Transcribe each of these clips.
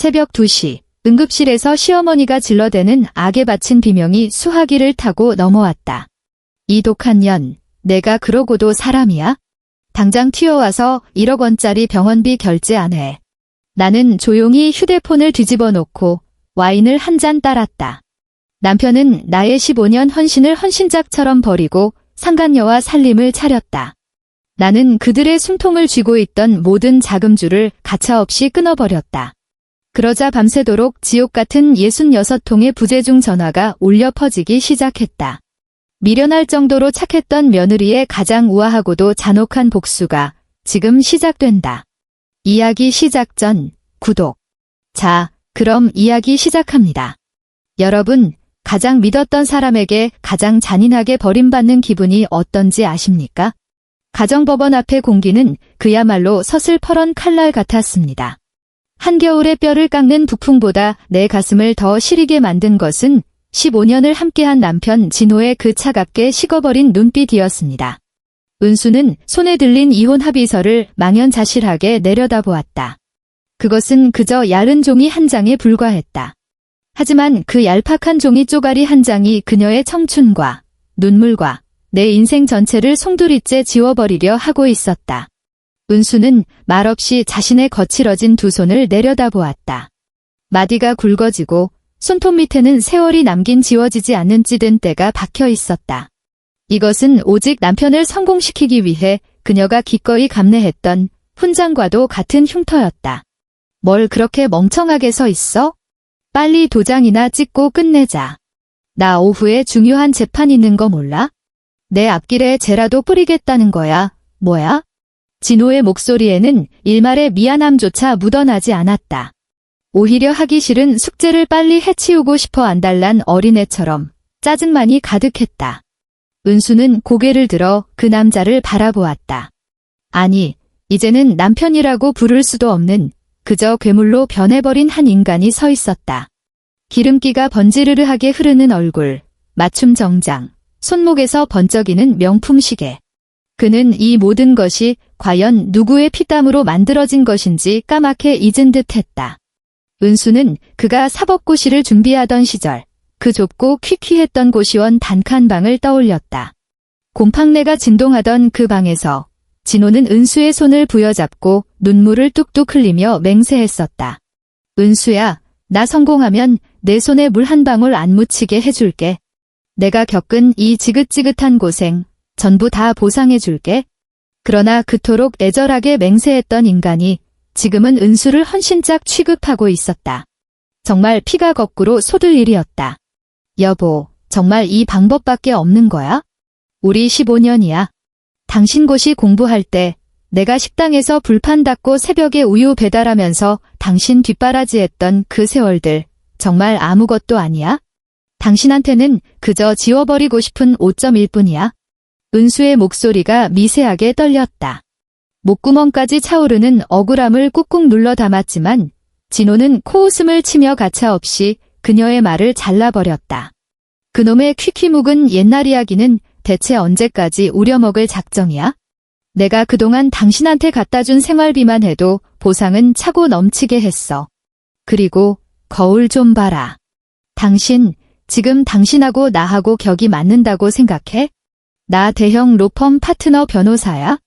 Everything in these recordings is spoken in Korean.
새벽 2시, 응급실에서 시어머니가 질러대는 악에 바친 비명이 수화기를 타고 넘어왔다. 이 독한 년, 내가 그러고도 사람이야? 당장 튀어와서 1억 원짜리 병원비 결제 안 해. 나는 조용히 휴대폰을 뒤집어 놓고 와인을 한 잔 따랐다. 남편은 나의 15년 헌신을 헌신짝처럼 버리고 상간녀와 살림을 차렸다. 나는 그들의 숨통을 쥐고 있던 모든 자금줄을 가차없이 끊어버렸다. 그러자 밤새도록 지옥 같은 66통의 부재중 전화가 울려 퍼지기 시작했다. 미련할 정도로 착했던 며느리의 가장 우아하고도 잔혹한 복수가 지금 시작된다. 이야기 시작 전 구독. 자, 그럼 이야기 시작합니다. 여러분, 가장 믿었던 사람에게 가장 잔인하게 버림받는 기분이 어떤지 아십니까? 가정법원 앞의 공기는 그야말로 서슬퍼런 칼날 같았습니다. 한겨울의 뼈를 깎는 북풍보다 내 가슴을 더 시리게 만든 것은 15년을 함께한 남편 진호의 그 차갑게 식어버린 눈빛이었습니다. 은수는 손에 들린 이혼 합의서를 망연자실하게 내려다보았다. 그것은 그저 얇은 종이 한 장에 불과했다. 하지만 그 얄팍한 종이 쪼가리 한 장이 그녀의 청춘과 눈물과 내 인생 전체를 송두리째 지워버리려 하고 있었다. 은수는 말없이 자신의 거칠어진 두 손을 내려다보았다. 마디가 굵어지고 손톱 밑에는 세월이 남긴 지워지지 않는 찌든 때가 박혀 있었다. 이것은 오직 남편을 성공시키기 위해 그녀가 기꺼이 감내했던 훈장과도 같은 흉터였다. 뭘 그렇게 멍청하게 서 있어? 빨리 도장이나 찍고 끝내자. 나 오후에 중요한 재판 있는 거 몰라? 내 앞길에 재라도 뿌리겠다는 거야. 뭐야? 진호의 목소리에는 일말의 미안함조차 묻어나지 않았다. 오히려 하기 싫은 숙제를 빨리 해치우고 싶어 안달난 어린애처럼 짜증만이 가득했다. 은수는 고개를 들어 그 남자를 바라보았다. 아니, 이제는 남편이라고 부를 수도 없는 그저 괴물로 변해버린 한 인간이 서 있었다. 기름기가 번지르르하게 흐르는 얼굴, 맞춤 정장, 손목에서 번쩍이는 명품 시계. 그는 이 모든 것이 과연 누구의 피땀으로 만들어진 것인지 까맣게 잊은 듯했다. 은수는 그가 사법고시를 준비하던 시절 그 좁고 퀴퀴했던 고시원 단칸방을 떠올렸다. 곰팡내가 진동하던 그 방에서 진호는 은수의 손을 부여잡고 눈물을 뚝뚝 흘리며 맹세했었다. 은수야, 나 성공하면 내 손에 물 한 방울 안 묻히게 해줄게. 내가 겪은 이 지긋지긋한 고생 전부 다 보상해줄게. 그러나 그토록 애절하게 맹세했던 인간이 지금은 은수를 헌신짝 취급하고 있었다. 정말 피가 거꾸로 솟을 일이었다. 여보, 정말 이 방법밖에 없는 거야? 우리 15년이야. 당신 고시 공부할 때 내가 식당에서 불판 닦고 새벽에 우유 배달하면서 당신 뒷바라지했던 그 세월들 정말 아무것도 아니야? 당신한테는 그저 지워버리고 싶은 5.1 뿐이야. 은수의 목소리가 미세하게 떨렸다. 목구멍까지 차오르는 억울함을 꾹꾹 눌러 담았지만 진호는 코웃음을 치며 가차없이 그녀의 말을 잘라버렸다. 그놈의 퀴퀴 묵은 옛날 이야기는 대체 언제까지 우려먹을 작정이야? 내가 그동안 당신한테 갖다준 생활비만 해도 보상은 차고 넘치게 했어. 그리고 거울 좀 봐라. 당신, 지금 당신하고 나하고 격이 맞는다고 생각해? 나 대형 로펌 파트너 변호사야?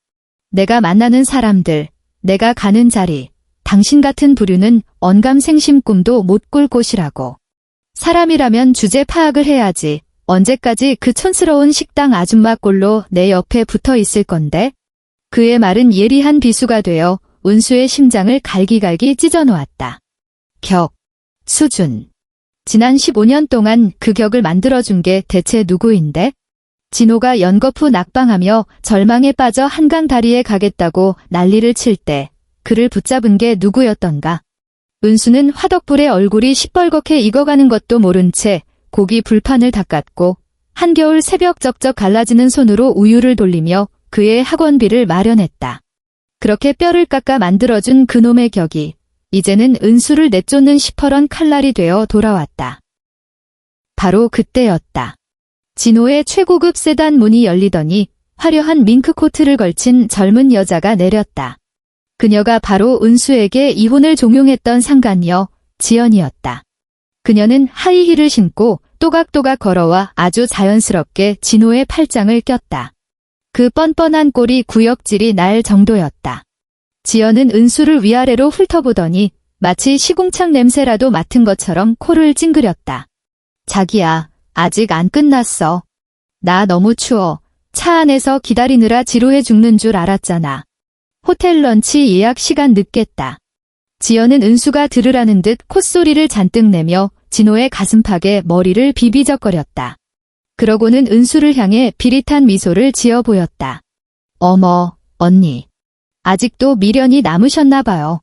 내가 만나는 사람들, 내가 가는 자리, 당신 같은 부류는 언감생심 꿈도 못 꿀 곳이라고. 사람이라면 주제 파악을 해야지. 언제까지 그 촌스러운 식당 아줌마 꼴로 내 옆에 붙어 있을 건데? 그의 말은 예리한 비수가 되어 은수의 심장을 갈기갈기 찢어놓았다. 격, 수준. 지난 15년 동안 그 격을 만들어준 게 대체 누구인데? 진호가 연거푸 낙방하며 절망에 빠져 한강 다리에 가겠다고 난리를 칠 때 그를 붙잡은 게 누구였던가? 은수는 화덕불에 얼굴이 시뻘겋게 익어가는 것도 모른 채 고기 불판을 닦았고 한겨울 새벽 쩍쩍 갈라지는 손으로 우유를 돌리며 그의 학원비를 마련했다. 그렇게 뼈를 깎아 만들어준 그놈의 격이 이제는 은수를 내쫓는 시퍼런 칼날이 되어 돌아왔다. 바로 그때였다. 진호의 최고급 세단 문이 열리더니 화려한 밍크코트를 걸친 젊은 여자가 내렸다. 그녀가 바로 은수에게 이혼을 종용했던 상간녀 지연이었다. 그녀는 하이힐을 신고 또각또각 걸어와 아주 자연스럽게 진호의 팔짱을 꼈다. 그 뻔뻔한 꼴이 구역질이 날 정도였다. 지연은 은수를 위아래로 훑어보더니 마치 시궁창 냄새라도 맡은 것처럼 코를 찡그렸다. 자기야, 아직 안 끝났어. 나 너무 추워. 차 안에서 기다리느라 지루해 죽는 줄 알았잖아. 호텔 런치 예약 시간 늦겠다. 지연은 은수가 들으라는 듯 콧소리를 잔뜩 내며 진호의 가슴팍에 머리를 비비적거렸다. 그러고는 은수를 향해 비릿한 미소를 지어 보였다. 어머, 언니. 아직도 미련이 남으셨나 봐요.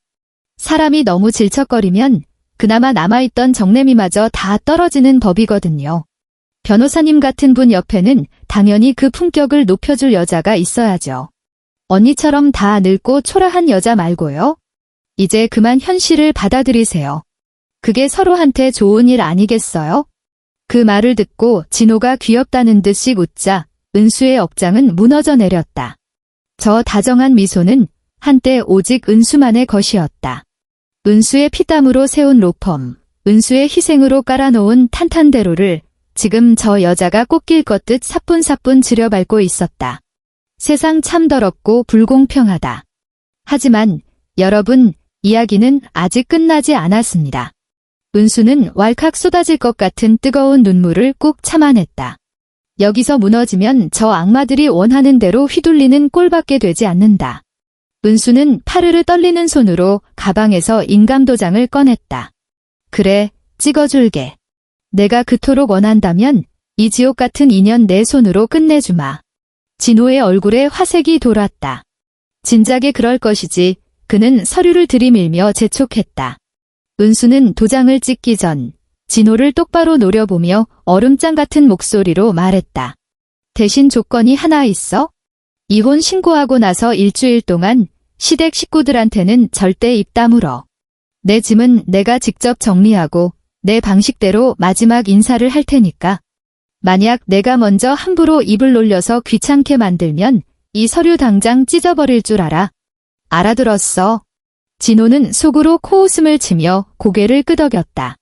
사람이 너무 질척거리면 그나마 남아있던 정내미마저 다 떨어지는 법이거든요. 변호사님 같은 분 옆에는 당연히 그 품격을 높여줄 여자가 있어야죠. 언니처럼 다 늙고 초라한 여자 말고요. 이제 그만 현실을 받아들이세요. 그게 서로한테 좋은 일 아니겠어요? 그 말을 듣고 진호가 귀엽다는 듯이 웃자 은수의 억장은 무너져 내렸다. 저 다정한 미소는 한때 오직 은수만의 것이었다. 은수의 피땀으로 세운 로펌, 은수의 희생으로 깔아놓은 탄탄대로를 지금 저 여자가 꽃길 걷듯 사뿐사뿐 들여밟고 있었다. 세상 참 더럽고 불공평하다. 하지만 여러분, 이야기는 아직 끝나지 않았습니다. 은수는 왈칵 쏟아질 것 같은 뜨거운 눈물을 꾹 참아냈다. 여기서 무너지면 저 악마들이 원하는 대로 휘둘리는 꼴밖에 되지 않는다. 은수는 파르르 떨리는 손으로 가방에서 인감도장을 꺼냈다. 그래, 찍어줄게. 내가 그토록 원한다면 이 지옥 같은 인연 내 손으로 끝내주마. 진호의 얼굴에 화색이 돌았다. 진작에 그럴 것이지. 그는 서류를 들이밀며 재촉했다. 은수는 도장을 찍기 전 진호를 똑바로 노려보며 얼음장 같은 목소리로 말했다. 대신 조건이 하나 있어? 이혼 신고하고 나서 일주일 동안 시댁 식구들한테는 절대 입 다물어. 내 짐은 내가 직접 정리하고 내 방식대로 마지막 인사를 할 테니까. 만약 내가 먼저 함부로 입을 놀려서 귀찮게 만들면 이 서류 당장 찢어버릴 줄 알아. 알아들었어. 진호는 속으로 코웃음을 치며 고개를 끄덕였다.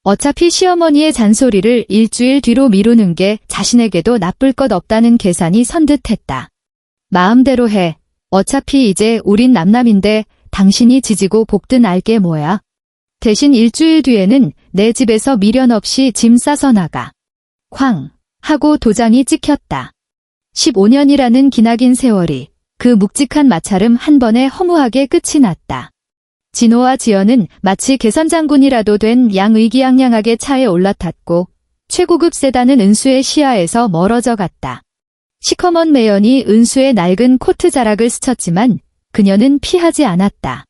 어차피 시어머니의 잔소리를 일주일 뒤로 미루는 게 자신에게도 나쁠 것 없다는 계산이 선듯했다. 마음대로 해. 어차피 이제 우린 남남인데 당신이 지지고 볶든 알게 뭐야. 대신 일주일 뒤에는 내 집에서 미련 없이 짐 싸서 나가. 쾅! 하고 도장이 찍혔다. 15년이라는 기나긴 세월이 그 묵직한 마찰음 한 번에 허무하게 끝이 났다. 진호와 지연은 마치 개선장군이라도 된 양의기양양하게 차에 올라탔고 최고급 세단은 은수의 시야에서 멀어져 갔다. 시커먼 매연이 은수의 낡은 코트 자락을 스쳤지만 그녀는 피하지 않았다.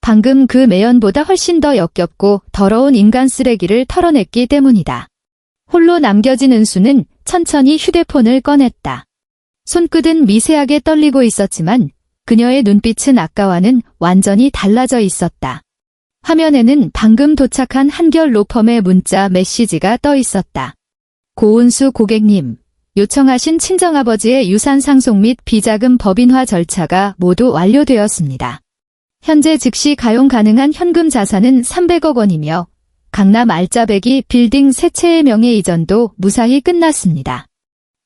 방금 그 매연보다 훨씬 더 역겹고 더러운 인간 쓰레기를 털어냈기 때문이다. 홀로 남겨진 은수는 천천히 휴대폰을 꺼냈다. 손끝은 미세하게 떨리고 있었지만 그녀의 눈빛은 아까와는 완전히 달라져 있었다. 화면에는 방금 도착한 한결 로펌의 문자 메시지가 떠 있었다. 고은수 고객님, 요청하신 친정아버지의 유산 상속 및 비자금 법인화 절차가 모두 완료되었습니다. 현재 즉시 가용 가능한 현금 자산은 300억 원이며 강남 알짜배기 빌딩 세 채의 명의 이전도 무사히 끝났습니다.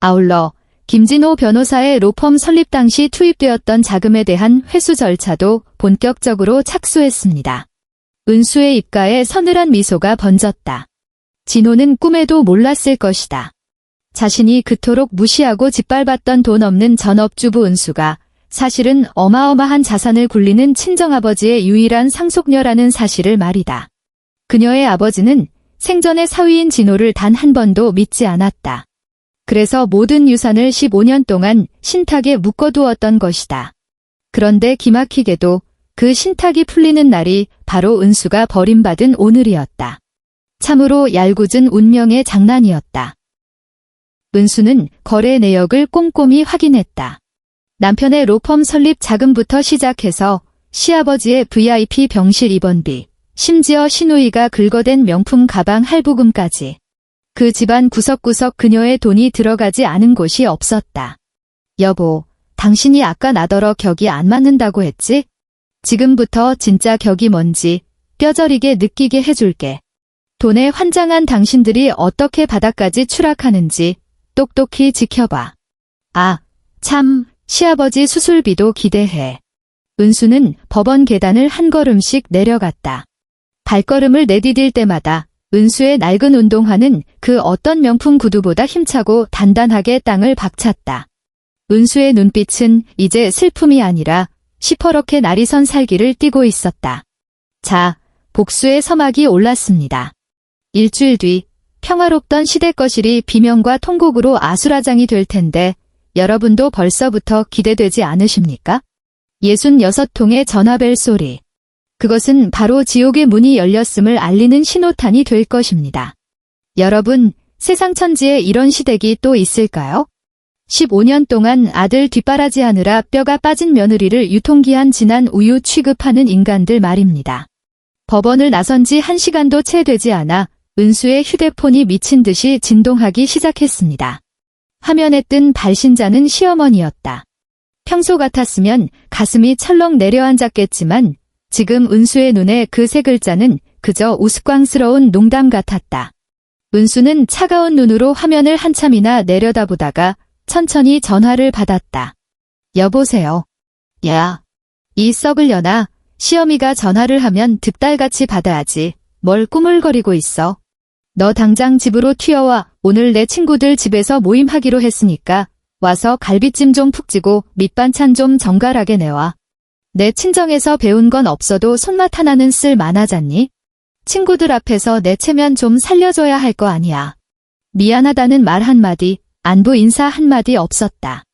아울러 김진호 변호사의 로펌 설립 당시 투입되었던 자금에 대한 회수 절차도 본격적으로 착수했습니다. 은수의 입가에 서늘한 미소가 번졌다. 진호는 꿈에도 몰랐을 것이다. 자신이 그토록 무시하고 짓밟았던 돈 없는 전업주부 은수가 사실은 어마어마한 자산을 굴리는 친정아버지의 유일한 상속녀라는 사실을 말이다. 그녀의 아버지는 생전의 사위인 진호를 단 한 번도 믿지 않았다. 그래서 모든 유산을 15년 동안 신탁에 묶어두었던 것이다. 그런데 기막히게도 그 신탁이 풀리는 날이 바로 은수가 버림받은 오늘이었다. 참으로 얄궂은 운명의 장난이었다. 은수는 거래 내역을 꼼꼼히 확인했다. 남편의 로펌 설립 자금부터 시작해서 시아버지의 VIP 병실 입원비, 심지어 시누이가 긁어댄 명품 가방 할부금까지. 그 집안 구석구석 그녀의 돈이 들어가지 않은 곳이 없었다. 여보, 당신이 아까 나더러 격이 안 맞는다고 했지? 지금부터 진짜 격이 뭔지 뼈저리게 느끼게 해줄게. 돈에 환장한 당신들이 어떻게 바닥까지 추락하는지 똑똑히 지켜봐. 아, 참, 시아버지 수술비도 기대해. 은수는 법원 계단을 한 걸음씩 내려갔다. 발걸음을 내디딜 때마다 은수의 낡은 운동화는 그 어떤 명품 구두보다 힘차고 단단하게 땅을 박찼다. 은수의 눈빛은 이제 슬픔이 아니라 시퍼렇게 날이 선 살기를 띠고 있었다. 자, 복수의 서막이 올랐습니다. 일주일 뒤 평화롭던 시댁거실이 비명과 통곡으로 아수라장이 될 텐데 여러분도 벌써부터 기대되지 않으십니까? 66통의 전화벨 소리. 그것은 바로 지옥의 문이 열렸음을 알리는 신호탄이 될 것입니다. 여러분, 세상 천지에 이런 시댁이 또 있을까요? 15년 동안 아들 뒷바라지하느라 뼈가 빠진 며느리를 유통기한 지난 우유 취급하는 인간들 말입니다. 법원을 나선 지 1시간도 채 되지 않아 은수의 휴대폰이 미친 듯이 진동하기 시작했습니다. 화면에 뜬 발신자는 시어머니였다. 평소 같았으면 가슴이 철렁 내려앉았겠지만 지금 은수의 눈에 그 세 글자는 그저 우스꽝스러운 농담 같았다. 은수는 차가운 눈으로 화면을 한참이나 내려다보다가 천천히 전화를 받았다. 여보세요. 야, 이 썩을려나. 시어미가 전화를 하면 득달같이 받아야지. 뭘 꾸물거리고 있어. 너 당장 집으로 튀어와. 오늘 내 친구들 집에서 모임하기로 했으니까 와서 갈비찜 좀 푹 찌고 밑반찬 좀 정갈하게 내와. 내 친정에서 배운 건 없어도 손맛 하나는 쓸 만하잖니? 친구들 앞에서 내 체면 좀 살려줘야 할 거 아니야. 미안하다는 말 한마디, 안부 인사 한마디 없었다.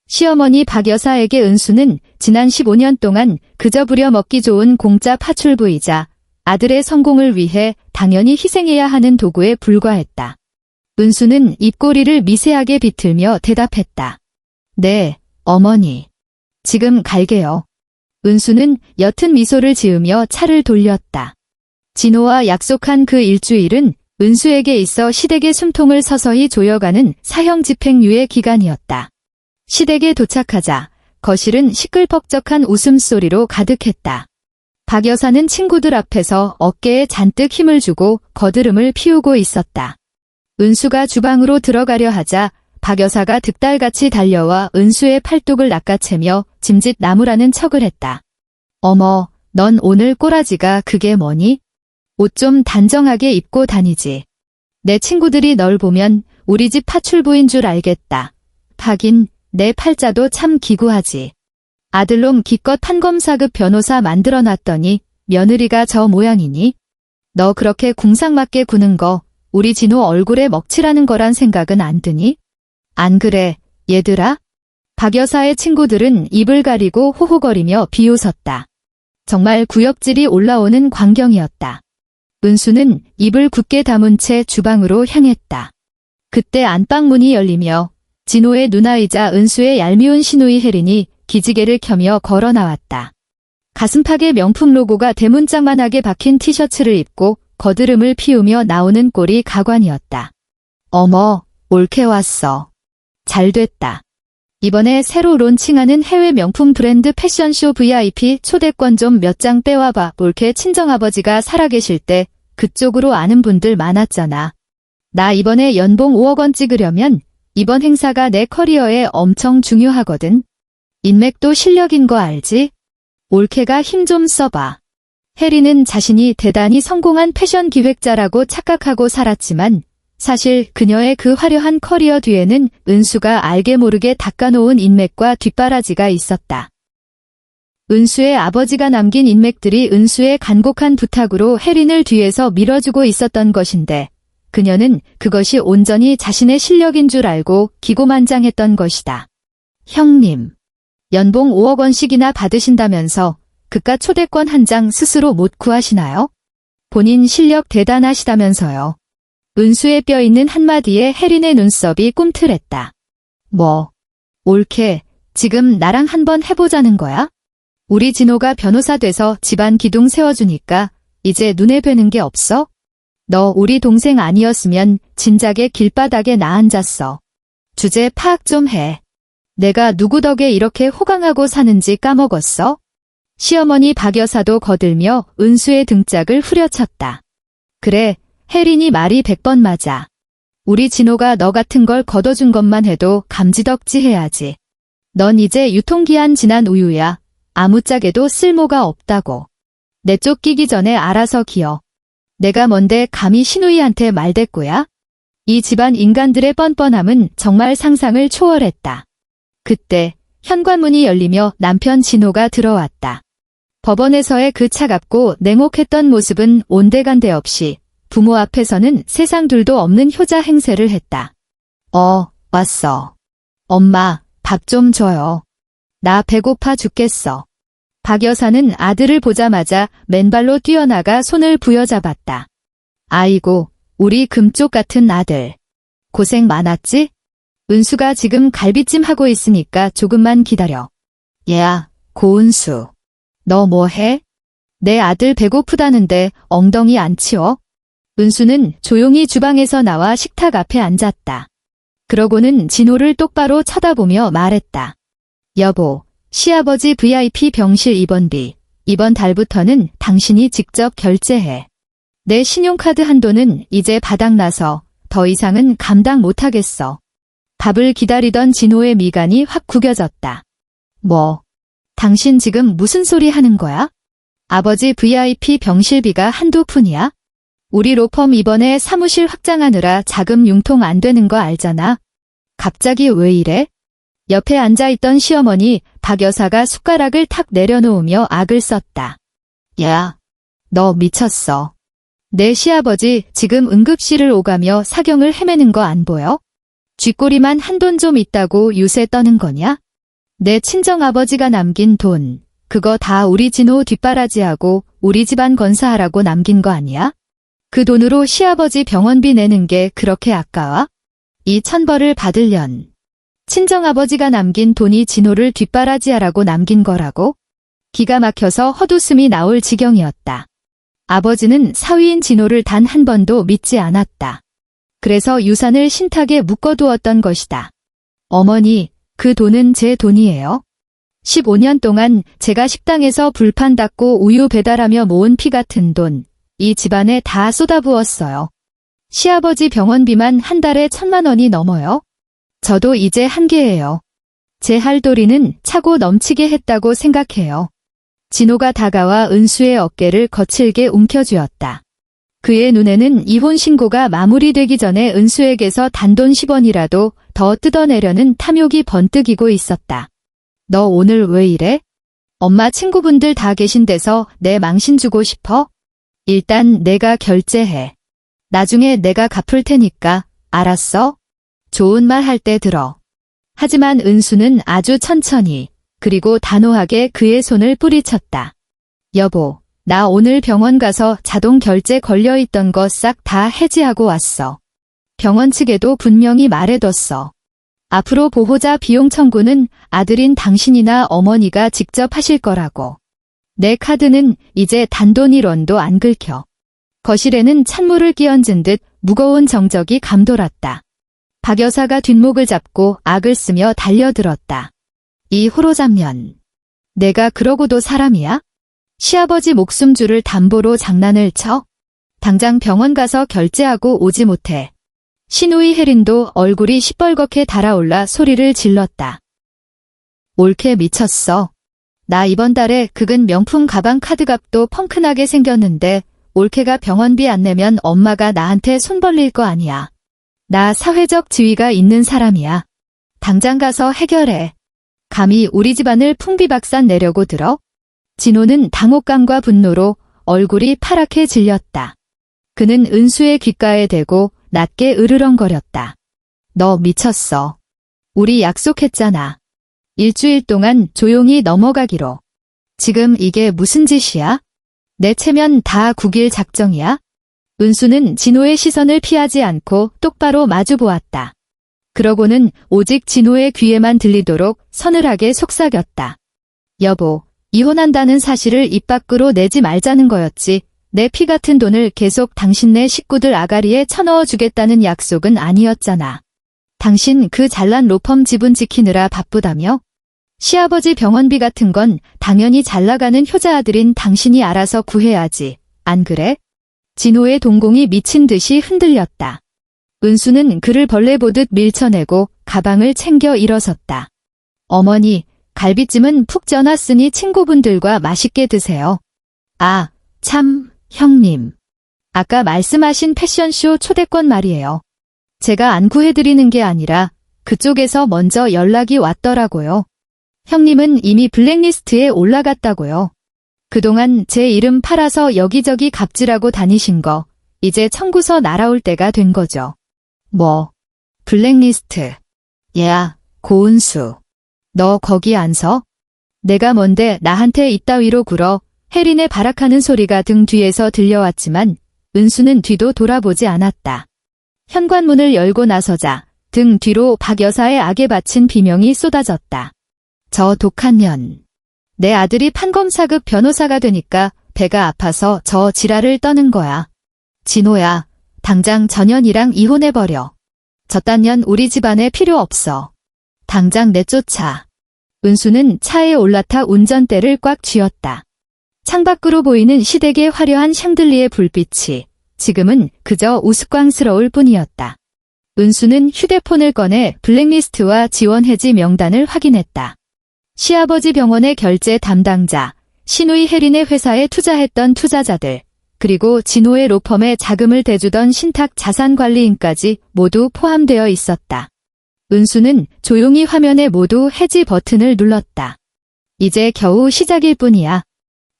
시어머니 박 여사에게 은수는 지난 15년 동안 그저 부려먹기 좋은 공짜 파출부이자 아들의 성공을 위해 당연히 희생해야 하는 도구에 불과했다. 은수는 입꼬리를 미세하게 비틀며 대답했다. 네, 어머니. 지금 갈게요. 은수는 옅은 미소를 지으며 차를 돌렸다. 진호와 약속한 그 일주일은 은수에게 있어 시댁의 숨통을 서서히 조여가는 사형 집행유예 기간이었다. 시댁에 도착하자 거실은 시끌벅적한 웃음소리로 가득했다. 박 여사는 친구들 앞에서 어깨에 잔뜩 힘을 주고 거드름을 피우고 있었다. 은수가 주방으로 들어가려 하자 박 여사가 득달같이 달려와 은수의 팔뚝을 낚아채며 짐짓 나무라는 척을 했다. 어머, 넌 오늘 꼬라지가 그게 뭐니? 옷 좀 단정하게 입고 다니지. 내 친구들이 널 보면 우리 집 파출부인 줄 알겠다. 하긴 내 팔자도 참 기구하지. 아들놈 기껏 판검사급 변호사 만들어놨더니 며느리가 저 모양이니? 너 그렇게 궁상맞게 구는 거 우리 진호 얼굴에 먹칠하는 거란 생각은 안 드니? 안 그래, 얘들아? 박 여사의 친구들은 입을 가리고 호호거리며 비웃었다. 정말 구역질이 올라오는 광경이었다. 은수는 입을 굳게 다문 채 주방으로 향했다. 그때 안방문이 열리며 진호의 누나이자 은수의 얄미운 시누이 혜린이 기지개를 켜며 걸어 나왔다. 가슴팍에 명품 로고가 대문짝만하게 박힌 티셔츠를 입고 거드름을 피우며 나오는 꼴이 가관이었다. 어머, 옳게 왔어. 잘됐다. 이번에 새로 론칭하는 해외 명품 브랜드 패션쇼 VIP 초대권 좀 몇 장 빼와봐. 옳게 친정아버지가 살아계실 때 그쪽으로 아는 분들 많았잖아. 나 이번에 연봉 5억 원 찍으려면 이번 행사가 내 커리어에 엄청 중요하거든. 인맥도 실력인 거 알지? 올케가 힘 좀 써봐. 혜리는 자신이 대단히 성공한 패션 기획자라고 착각하고 살았지만 사실 그녀의 그 화려한 커리어 뒤에는 은수가 알게 모르게 닦아놓은 인맥과 뒷바라지가 있었다. 은수의 아버지가 남긴 인맥들이 은수의 간곡한 부탁으로 혜린을 뒤에서 밀어주고 있었던 것인데 그녀는 그것이 온전히 자신의 실력인 줄 알고 기고만장했던 것이다. 형님, 연봉 5억 원씩이나 받으신다면서 그깟 초대권 한 장 스스로 못 구하시나요? 본인 실력 대단하시다면서요. 은수의 뼈 있는 한마디에 혜린의 눈썹이 꿈틀했다. 뭐, 옳게 지금 나랑 한번 해보자는 거야? 우리 진호가 변호사 돼서 집안 기둥 세워주니까 이제 눈에 뵈는 게 없어? 너 우리 동생 아니었으면 진작에 길바닥에 나앉았어. 주제 파악 좀 해. 내가 누구 덕에 이렇게 호강하고 사는지 까먹었어? 시어머니 박 여사도 거들며 은수의 등짝을 후려쳤다. 그래, 혜린이 말이 100번 맞아. 우리 진호가 너 같은 걸 걷어준 것만 해도 감지덕지 해야지. 넌 이제 유통기한 지난 우유야. 아무짝에도 쓸모가 없다고. 내 쫓기기 전에 알아서 기어. 내가 뭔데 감히 신우이한테 말대꾸야? 이 집안 인간들의 뻔뻔함은 정말 상상을 초월했다. 그때 현관문이 열리며 남편 진호가 들어왔다. 법원에서의 그 차갑고 냉혹했던 모습은 온데간데 없이 부모 앞에서는 세상 둘도 없는 효자 행세를 했다. 왔어. 엄마, 밥 좀 줘요. 나 배고파 죽겠어. 박 여사는 아들을 보자마자 맨발로 뛰어나가 손을 부여잡았다. 아이고, 우리 금쪽 같은 아들. 고생 많았지? 은수가 지금 갈비찜 하고 있으니까 조금만 기다려. 얘야, 고은수. 너 뭐 해? 내 아들 배고프다는데 엉덩이 안 치워? 은수는 조용히 주방에서 나와 식탁 앞에 앉았다. 그러고는 진호를 똑바로 쳐다보며 말했다. 여보, 시아버지 VIP 병실 입원비, 이번 달부터는 당신이 직접 결제해. 내 신용카드 한도는 이제 바닥나서 더 이상은 감당 못하겠어. 밥을 기다리던 진호의 미간이 확 구겨졌다. 뭐? 당신 지금 무슨 소리 하는 거야? 아버지 VIP 병실비가 한두 푼이야? 우리 로펌 이번에 사무실 확장하느라 자금 융통 안 되는 거 알잖아. 갑자기 왜 이래? 옆에 앉아있던 시어머니 박 여사가 숟가락을 탁 내려놓으며 악을 썼다. 야, 너 미쳤어. 내 시아버지 지금 응급실을 오가며 사경을 헤매는 거 안 보여? 쥐꼬리만 한돈 좀 있다고 유세 떠는 거냐? 내 친정아버지가 남긴 돈, 그거 다 우리 진호 뒷바라지하고 우리 집안 건사하라고 남긴 거 아니야? 그 돈으로 시아버지 병원비 내는 게 그렇게 아까워? 이 천벌을 받으련. 친정아버지가 남긴 돈이 진호를 뒷바라지하라고 남긴 거라고? 기가 막혀서 헛웃음이 나올 지경이었다. 아버지는 사위인 진호를 단 한 번도 믿지 않았다. 그래서 유산을 신탁에 묶어두었던 것이다. 어머니, 그 돈은 제 돈이에요. 15년 동안 제가 식당에서 불판 닦고 우유 배달하며 모은 피 같은 돈, 이 집안에 다 쏟아부었어요. 시아버지 병원비만 한 달에 1,000만 원이 넘어요. 저도 이제 한계예요. 제 할도리는 차고 넘치게 했다고 생각해요. 진호가 다가와 은수의 어깨를 거칠게 움켜쥐었다. 그의 눈에는 이혼 신고가 마무리되기 전에 은수에게서 단돈 10원이라도 더 뜯어내려는 탐욕이 번뜩이고 있었다. 너 오늘 왜 이래? 엄마 친구분들 다 계신 데서 내 망신 주고 싶어? 일단 내가 결제해. 나중에 내가 갚을 테니까, 알았어? 좋은 말 할 때 들어. 하지만 은수는 아주 천천히, 그리고 단호하게 그의 손을 뿌리쳤다. 여보, 나 오늘 병원 가서 자동 결제 걸려있던 거 싹 다 해지하고 왔어. 병원 측에도 분명히 말해뒀어. 앞으로 보호자 비용 청구는 아들인 당신이나 어머니가 직접 하실 거라고. 내 카드는 이제 단돈 1원도 안 긁혀. 거실에는 찬물을 끼얹은 듯 무거운 정적이 감돌았다. 박 여사가 뒷목을 잡고 악을 쓰며 달려들었다. 이 호로잡년. 내가 그러고도 사람이야? 시아버지 목숨줄을 담보로 장난을 쳐? 당장 병원 가서 결제하고 오지 못해. 신우이 혜린도 얼굴이 시뻘겋게 달아올라 소리를 질렀다. 올케 미쳤어. 나 이번 달에 극은 명품 가방 카드값도 펑크나게 생겼는데 올케가 병원비 안 내면 엄마가 나한테 손 벌릴 거 아니야. 나 사회적 지위가 있는 사람이야. 당장 가서 해결해. 감히 우리 집안을 풍비박산 내려고 들어? 진호는 당혹감과 분노로 얼굴이 파랗게 질렸다. 그는 은수의 귓가에 대고 낮게 으르렁거렸다. 너 미쳤어. 우리 약속했잖아. 일주일 동안 조용히 넘어가기로. 지금 이게 무슨 짓이야? 내 체면 다 구길 작정이야? 은수는 진호의 시선을 피하지 않고 똑바로 마주보았다. 그러고는 오직 진호의 귀에만 들리도록 서늘하게 속삭였다. 여보, 이혼한다는 사실을 입 밖으로 내지 말자는 거였지. 내 피 같은 돈을 계속 당신네 식구들 아가리에 쳐넣어 주겠다는 약속은 아니었잖아. 당신 그 잘난 로펌 지분 지키느라 바쁘다며? 시아버지 병원비 같은 건 당연히 잘 나가는 효자 아들인 당신이 알아서 구해야지. 안 그래? 진호의 동공이 미친 듯이 흔들렸다. 은수는 그를 벌레 보듯 밀쳐내고 가방을 챙겨 일어섰다. 어머니, 갈비찜은 푹 쪄놨으니 친구분들과 맛있게 드세요. 아, 참, 형님. 아까 말씀하신 패션쇼 초대권 말이에요. 제가 안 구해드리는 게 아니라 그쪽에서 먼저 연락이 왔더라고요. 형님은 이미 블랙리스트에 올라갔다고요. 그동안 제 이름 팔아서 여기저기 갑질하고 다니신 거 이제 청구서 날아올 때가 된 거죠. 뭐? 블랙리스트. 야, 고은수. 너 거기 안 서? 내가 뭔데 나한테 이따위로 굴어. 혜린의 발악하는 소리가 등 뒤에서 들려왔지만 은수는 뒤도 돌아보지 않았다. 현관문을 열고 나서자 등 뒤로 박 여사의 악에 바친 비명이 쏟아졌다. 저 독한 년. 내 아들이 판검사급 변호사가 되니까 배가 아파서 저 지랄을 떠는 거야. 진호야, 당장 저 년이랑 이혼해버려. 저딴 년 우리 집안에 필요 없어. 당장 내쫓아. 은수는 차에 올라타 운전대를 꽉 쥐었다. 창밖으로 보이는 시댁의 화려한 샹들리에 불빛이 지금은 그저 우스꽝스러울 뿐이었다. 은수는 휴대폰을 꺼내 블랙리스트와 지원 해지 명단을 확인했다. 시아버지 병원의 결제 담당자, 신우이 혜린의 회사에 투자했던 투자자들, 그리고 진호의 로펌에 자금을 대주던 신탁 자산관리인까지 모두 포함되어 있었다. 은수는 조용히 화면에 모두 해지 버튼을 눌렀다. 이제 겨우 시작일 뿐이야.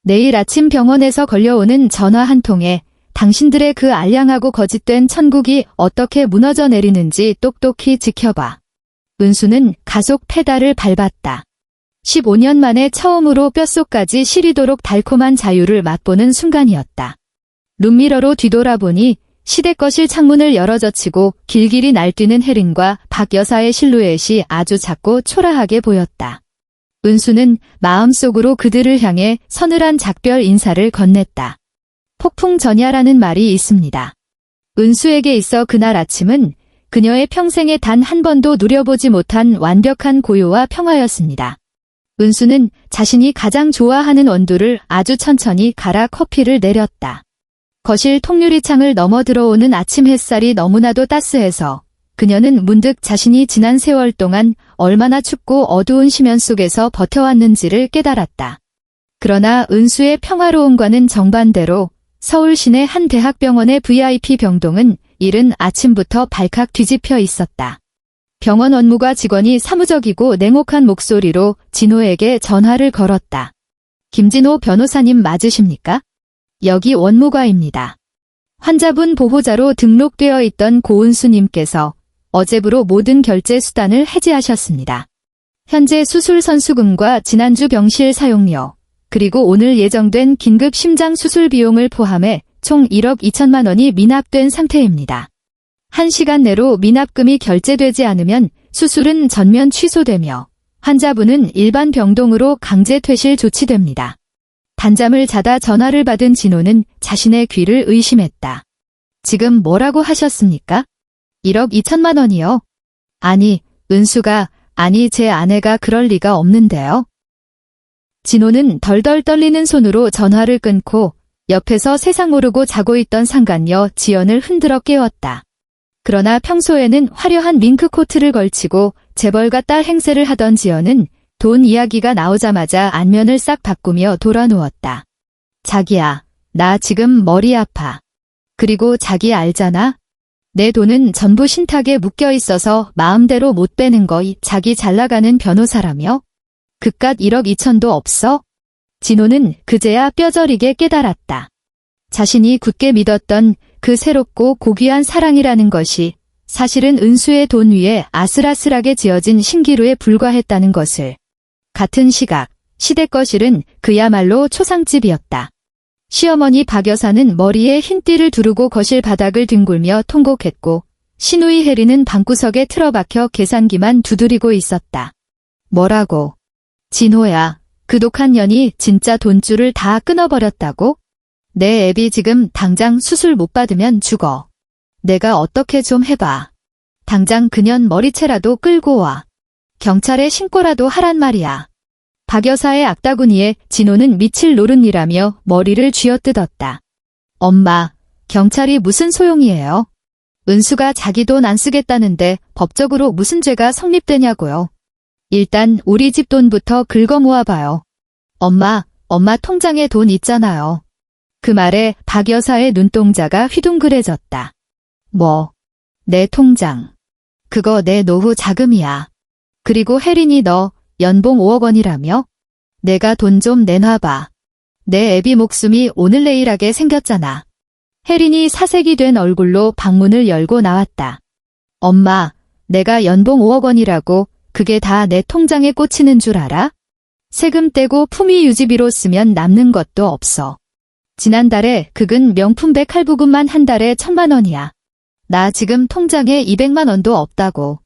내일 아침 병원에서 걸려오는 전화 한 통에 당신들의 그 알량하고 거짓된 천국이 어떻게 무너져 내리는지 똑똑히 지켜봐. 은수는 가속 페달을 밟았다. 15년 만에 처음으로 뼛속까지 시리도록 달콤한 자유를 맛보는 순간이었다. 룸미러로 뒤돌아보니 시댁 거실 창문을 열어젖히고 길길이 날뛰는 혜린과 박 여사의 실루엣이 아주 작고 초라하게 보였다. 은수는 마음속으로 그들을 향해 서늘한 작별 인사를 건넸다. 폭풍전야라는 말이 있습니다. 은수에게 있어 그날 아침은 그녀의 평생에 단 한 번도 누려보지 못한 완벽한 고요와 평화였습니다. 은수는 자신이 가장 좋아하는 원두를 아주 천천히 갈아 커피를 내렸다. 거실 통유리창을 넘어 들어오는 아침 햇살이 너무나도 따스해서 그녀는 문득 자신이 지난 세월 동안 얼마나 춥고 어두운 심연 속에서 버텨왔는지를 깨달았다. 그러나 은수의 평화로움과는 정반대로 서울 시내 한 대학병원의 VIP 병동은 이른 아침부터 발칵 뒤집혀 있었다. 병원 원무과 직원이 사무적이고 냉혹한 목소리로 진호에게 전화를 걸었다. 김진호 변호사님 맞으십니까? 여기 원무과입니다. 환자분 보호자로 등록되어 있던 고은수님께서 어제부로 모든 결제 수단을 해지하셨습니다. 현재 수술 선수금과 지난주 병실 사용료, 그리고 오늘 예정된 긴급 심장 수술 비용을 포함해 총 1억 2천만 원이 미납된 상태입니다. 1시간 내로 미납금이 결제되지 않으면 수술은 전면 취소되며 환자분은 일반 병동으로 강제 퇴실 조치됩니다. 단잠을 자다 전화를 받은 진호는 자신의 귀를 의심했다. 지금 뭐라고 하셨습니까? 1억 2천만 원이요? 아니, 은수가, 아니 제 아내가 그럴 리가 없는데요. 진호는 덜덜 떨리는 손으로 전화를 끊고 옆에서 세상 모르고 자고 있던 상간녀 지연을 흔들어 깨웠다. 그러나 평소에는 화려한 밍크 코트를 걸치고 재벌가 딸 행세를 하던 지연은 돈 이야기가 나오자마자 안면을 싹 바꾸며 돌아누웠다. 자기야, 나 지금 머리 아파. 그리고 자기 알잖아? 내 돈은 전부 신탁에 묶여 있어서 마음대로 못 빼는 거 자기 잘나가는 변호사라며? 그깟 1억 2천도 없어? 진호는 그제야 뼈저리게 깨달았다. 자신이 굳게 믿었던 그 새롭고 고귀한 사랑이라는 것이 사실은 은수의 돈 위에 아슬아슬하게 지어진 신기루에 불과했다는 것을. 같은 시각, 시댁 거실은 그야말로 초상집이었다. 시어머니 박 여사는 머리에 흰띠를 두르고 거실 바닥을 뒹굴며 통곡했고 신우이 혜리는 방구석에 틀어박혀 계산기만 두드리고 있었다. 뭐라고? 진호야, 그 독한 년이 진짜 돈줄을 다 끊어버렸다고? 내 애비 지금 당장 수술 못 받으면 죽어. 내가 어떻게 좀 해봐. 당장 그년 머리채라도 끌고 와. 경찰에 신고라도 하란 말이야. 박 여사의 악다구니에 진호는 미칠 노릇이라며 머리를 쥐어뜯었다. 엄마, 경찰이 무슨 소용이에요? 은수가 자기 돈 안 쓰겠다는데 법적으로 무슨 죄가 성립되냐고요. 일단 우리 집 돈부터 긁어 모아봐요. 엄마 통장에 돈 있잖아요. 그 말에 박 여사의 눈동자가 휘둥그레졌다. 뭐? 내 통장. 그거 내 노후 자금이야. 그리고 혜린이 너 연봉 5억 원이라며? 내가 돈 좀 내놔봐. 내 애비 목숨이 오늘내일하게 생겼잖아. 혜린이 사색이 된 얼굴로 방문을 열고 나왔다. 엄마, 내가 연봉 5억 원이라고 그게 다 내 통장에 꽂히는 줄 알아? 세금 떼고 품위 유지비로 쓰면 남는 것도 없어. 지난달에 극은 명품백 할부금만 한 달에 1,000만 원이야. 나 지금 통장에 200만 원도 없다고.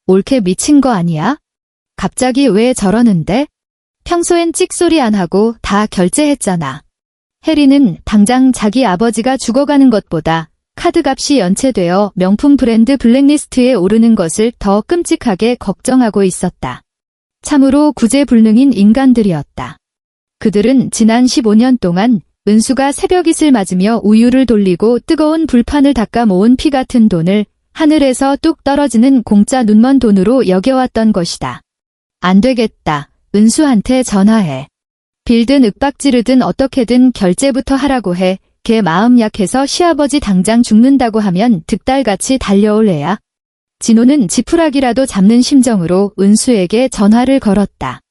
옳게 미친 거 아니야? 갑자기 왜 저러는데? 평소엔 찍소리 안 하고 다 결제했잖아. 혜리는 당장 자기 아버지가 죽어가는 것보다 카드값이 연체되어 명품 브랜드 블랙리스트에 오르는 것을 더 끔찍하게 걱정하고 있었다. 참으로 구제불능인 인간들이었다. 그들은 지난 15년 동안 은수가 새벽잇을 맞으며 우유를 돌리고 뜨거운 불판을 닦아 모은 피 같은 돈을 하늘에서 뚝 떨어지는 공짜 눈먼 돈으로 여겨왔던 것이다. 안 되겠다. 은수한테 전화해. 빌든 윽박지르든 어떻게든 결제부터 하라고 해. 걔 마음 약해서 시아버지 당장 죽는다고 하면 득달같이 달려올 애야. 진호는 지푸라기라도 잡는 심정으로 은수에게 전화를 걸었다.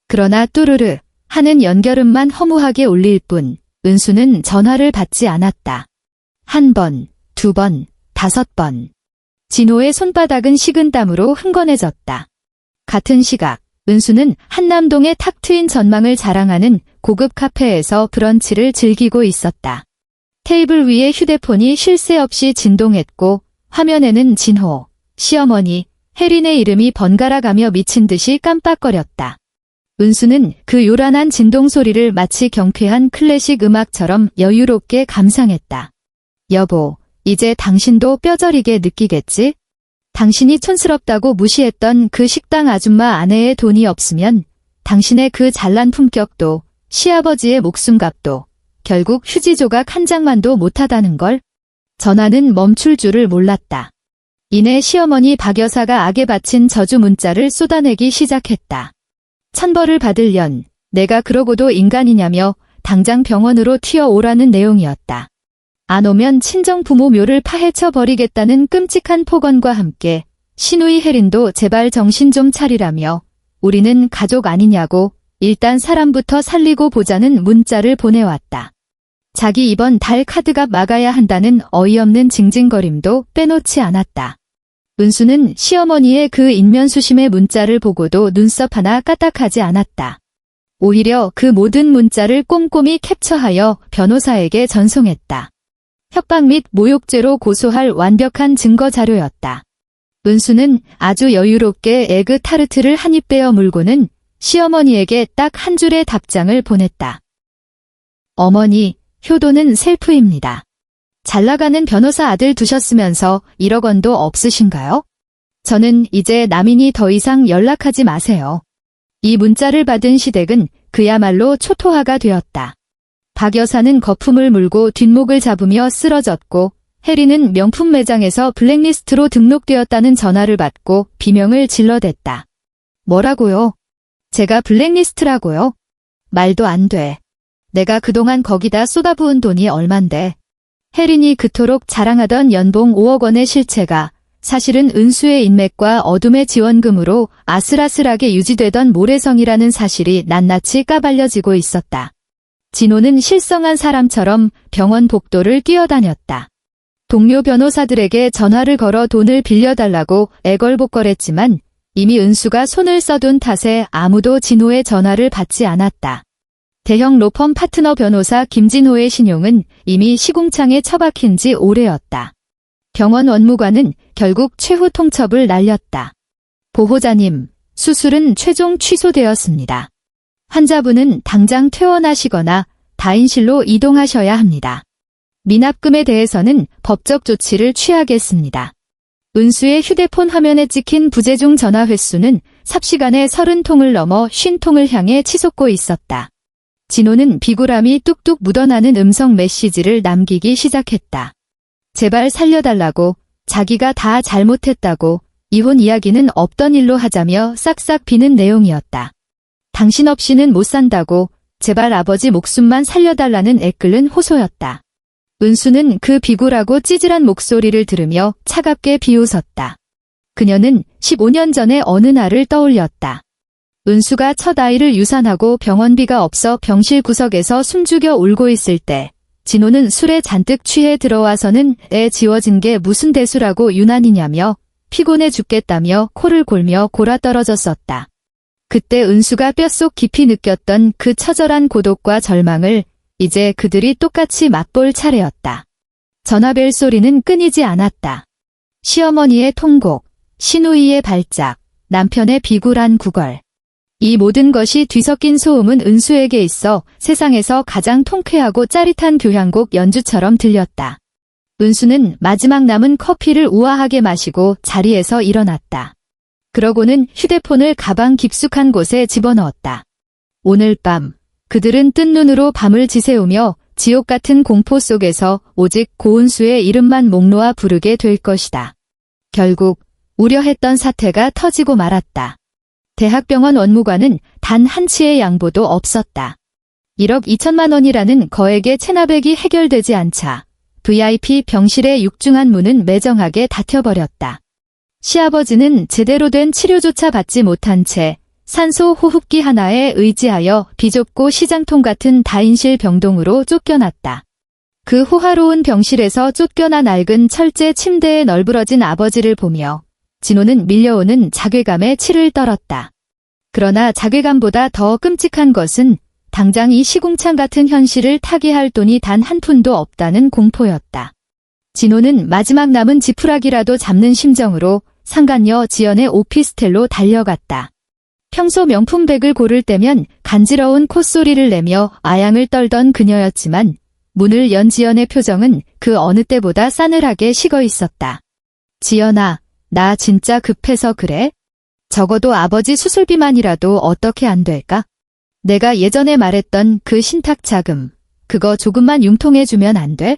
그러나 또르르 하는 연결음만 허무하게 울릴 뿐 은수는 전화를 받지 않았다. 1번, 2번, 5번. 진호의 손바닥은 식은 땀으로 흥건해졌다. 같은 시각 은수는 한남동의 탁 트인 전망을 자랑하는 고급 카페에서 브런치를 즐기고 있었다. 테이블 위에 휴대폰이 쉴 새 없이 진동했고 화면에는 진호, 시어머니, 혜린의 이름이 번갈아가며 미친 듯이 깜빡거렸다. 은수는 그 요란한 진동 소리를 마치 경쾌한 클래식 음악처럼 여유롭게 감상했다. 여보, 이제 당신도 뼈저리게 느끼겠지? 당신이 촌스럽다고 무시했던 그 식당 아줌마 아내의 돈이 없으면 당신의 그 잘난 품격도 시아버지의 목숨값도 결국 휴지 조각 한 장만도 못하다는 걸. 전화는 멈출 줄을 몰랐다. 이내 시어머니 박 여사가 악에 바친 저주 문자를 쏟아내기 시작했다. 천벌을 받으련 내가 그러고도 인간이냐며 당장 병원으로 튀어오라는 내용이었다. 안 오면 친정 부모 묘를 파헤쳐 버리겠다는 끔찍한 폭언과 함께 시누이 혜린도 제발 정신 좀 차리라며 우리는 가족 아니냐고 일단 사람부터 살리고 보자는 문자를 보내왔다. 자기 이번 달 카드값 막아야 한다는 어이없는 징징거림도 빼놓지 않았다. 은수는 시어머니의 그 인면수심의 문자를 보고도 눈썹 하나 까딱하지 않았다. 오히려 그 모든 문자를 꼼꼼히 캡처하여 변호사에게 전송했다. 협박 및 모욕죄로 고소할 완벽한 증거 자료였다. 은수는 아주 여유롭게 에그 타르트를 한 입 베어 물고는 시어머니에게 딱 한 줄의 답장을 보냈다. 어머니, 효도는 셀프입니다. 잘나가는 변호사 아들 두셨으면서 1억 원도 없으신가요? 저는 이제 남인이 더 이상 연락하지 마세요. 이 문자를 받은 시댁은 그야말로 초토화가 되었다. 박 여사는 거품을 물고 뒷목을 잡으며 쓰러졌고 혜리는 명품 매장에서 블랙리스트로 등록되었다는 전화를 받고 비명을 질러댔다. 뭐라고요? 제가 블랙리스트라고요? 말도 안 돼. 내가 그동안 거기다 쏟아부은 돈이 얼만데. 혜린이 그토록 자랑하던 연봉 5억 원의 실체가 사실은 은수의 인맥과 어둠의 지원금으로 아슬아슬하게 유지되던 모래성이라는 사실이 낱낱이 까발려지고 있었다. 진호는 실성한 사람처럼 병원 복도를 뛰어다녔다. 동료 변호사들에게 전화를 걸어 돈을 빌려달라고 애걸복걸했지만 이미 은수가 손을 써둔 탓에 아무도 진호의 전화를 받지 않았다. 대형 로펌 파트너 변호사 김진호의 신용은 이미 시궁창에 처박힌 지 오래였다. 병원 원무관은 결국 최후 통첩을 날렸다. 보호자님, 수술은 최종 취소되었습니다. 환자분은 당장 퇴원하시거나 다인실로 이동하셔야 합니다. 미납금에 대해서는 법적 조치를 취하겠습니다. 은수의 휴대폰 화면에 찍힌 부재중 전화 횟수는 삽시간에 30통을 넘어 50통을 향해 치솟고 있었다. 진호는 비굴함이 뚝뚝 묻어나는 음성 메시지를 남기기 시작했다. 제발 살려달라고, 자기가 다 잘못했다고, 이혼 이야기는 없던 일로 하자며 싹싹 비는 내용이었다. 당신 없이는 못 산다고, 제발 아버지 목숨만 살려달라는 애끓는 호소였다. 은수는 그 비굴하고 찌질한 목소리를 들으며 차갑게 비웃었다. 그녀는 15년 전의 어느 날을 떠올렸다. 은수가 첫 아이를 유산하고 병원비가 없어 병실 구석에서 숨죽여 울고 있을 때 진호는 술에 잔뜩 취해 들어와서는 애 지워진 게 무슨 대수라고 유난이냐며 피곤해 죽겠다며 코를 골며 골아떨어졌었다. 그때 은수가 뼛속 깊이 느꼈던 그 처절한 고독과 절망을 이제 그들이 똑같이 맛볼 차례였다. 전화벨 소리는 끊이지 않았다. 시어머니의 통곡, 시누이의 발작, 남편의 비굴한 구걸. 이 모든 것이 뒤섞인 소음은 은수에게 있어 세상에서 가장 통쾌하고 짜릿한 교향곡 연주처럼 들렸다. 은수는 마지막 남은 커피를 우아하게 마시고 자리에서 일어났다. 그러고는 휴대폰을 가방 깊숙한 곳에 집어넣었다. 오늘 밤 그들은 뜬 눈으로 밤을 지새우며 지옥 같은 공포 속에서 오직 고은수의 이름만 목 놓아 부르게 될 것이다. 결국 우려했던 사태가 터지고 말았다. 대학병원 원무관은 단 한 치의 양보도 없었다. 1억 2천만 원이라는 거액의 체납액이 해결되지 않자 VIP 병실의 육중한 문은 매정하게 닫혀버렸다. 시아버지는 제대로 된 치료조차 받지 못한 채 산소 호흡기 하나에 의지하여 비좁고 시장통 같은 다인실 병동으로 쫓겨났다. 그 호화로운 병실에서 쫓겨나 낡은 철제 침대에 널브러진 아버지를 보며 진호는 밀려오는 자괴감에 치를 떨었다. 그러나 자괴감보다 더 끔찍한 것은 당장 이 시궁창 같은 현실을 타개할 돈이 단 한 푼도 없다는 공포였다. 진호는 마지막 남은 지푸라기라도 잡는 심정으로 상간녀 지연의 오피스텔로 달려갔다. 평소 명품백을 고를 때면 간지러운 콧소리를 내며 아양을 떨던 그녀였지만 문을 연 지연의 표정은 그 어느 때보다 싸늘하게 식어 있었다. 지연아, 나 진짜 급해서 그래? 적어도 아버지 수술비만이라도 어떻게 안 될까? 내가 예전에 말했던 그 신탁 자금, 그거 조금만 융통해주면 안 돼?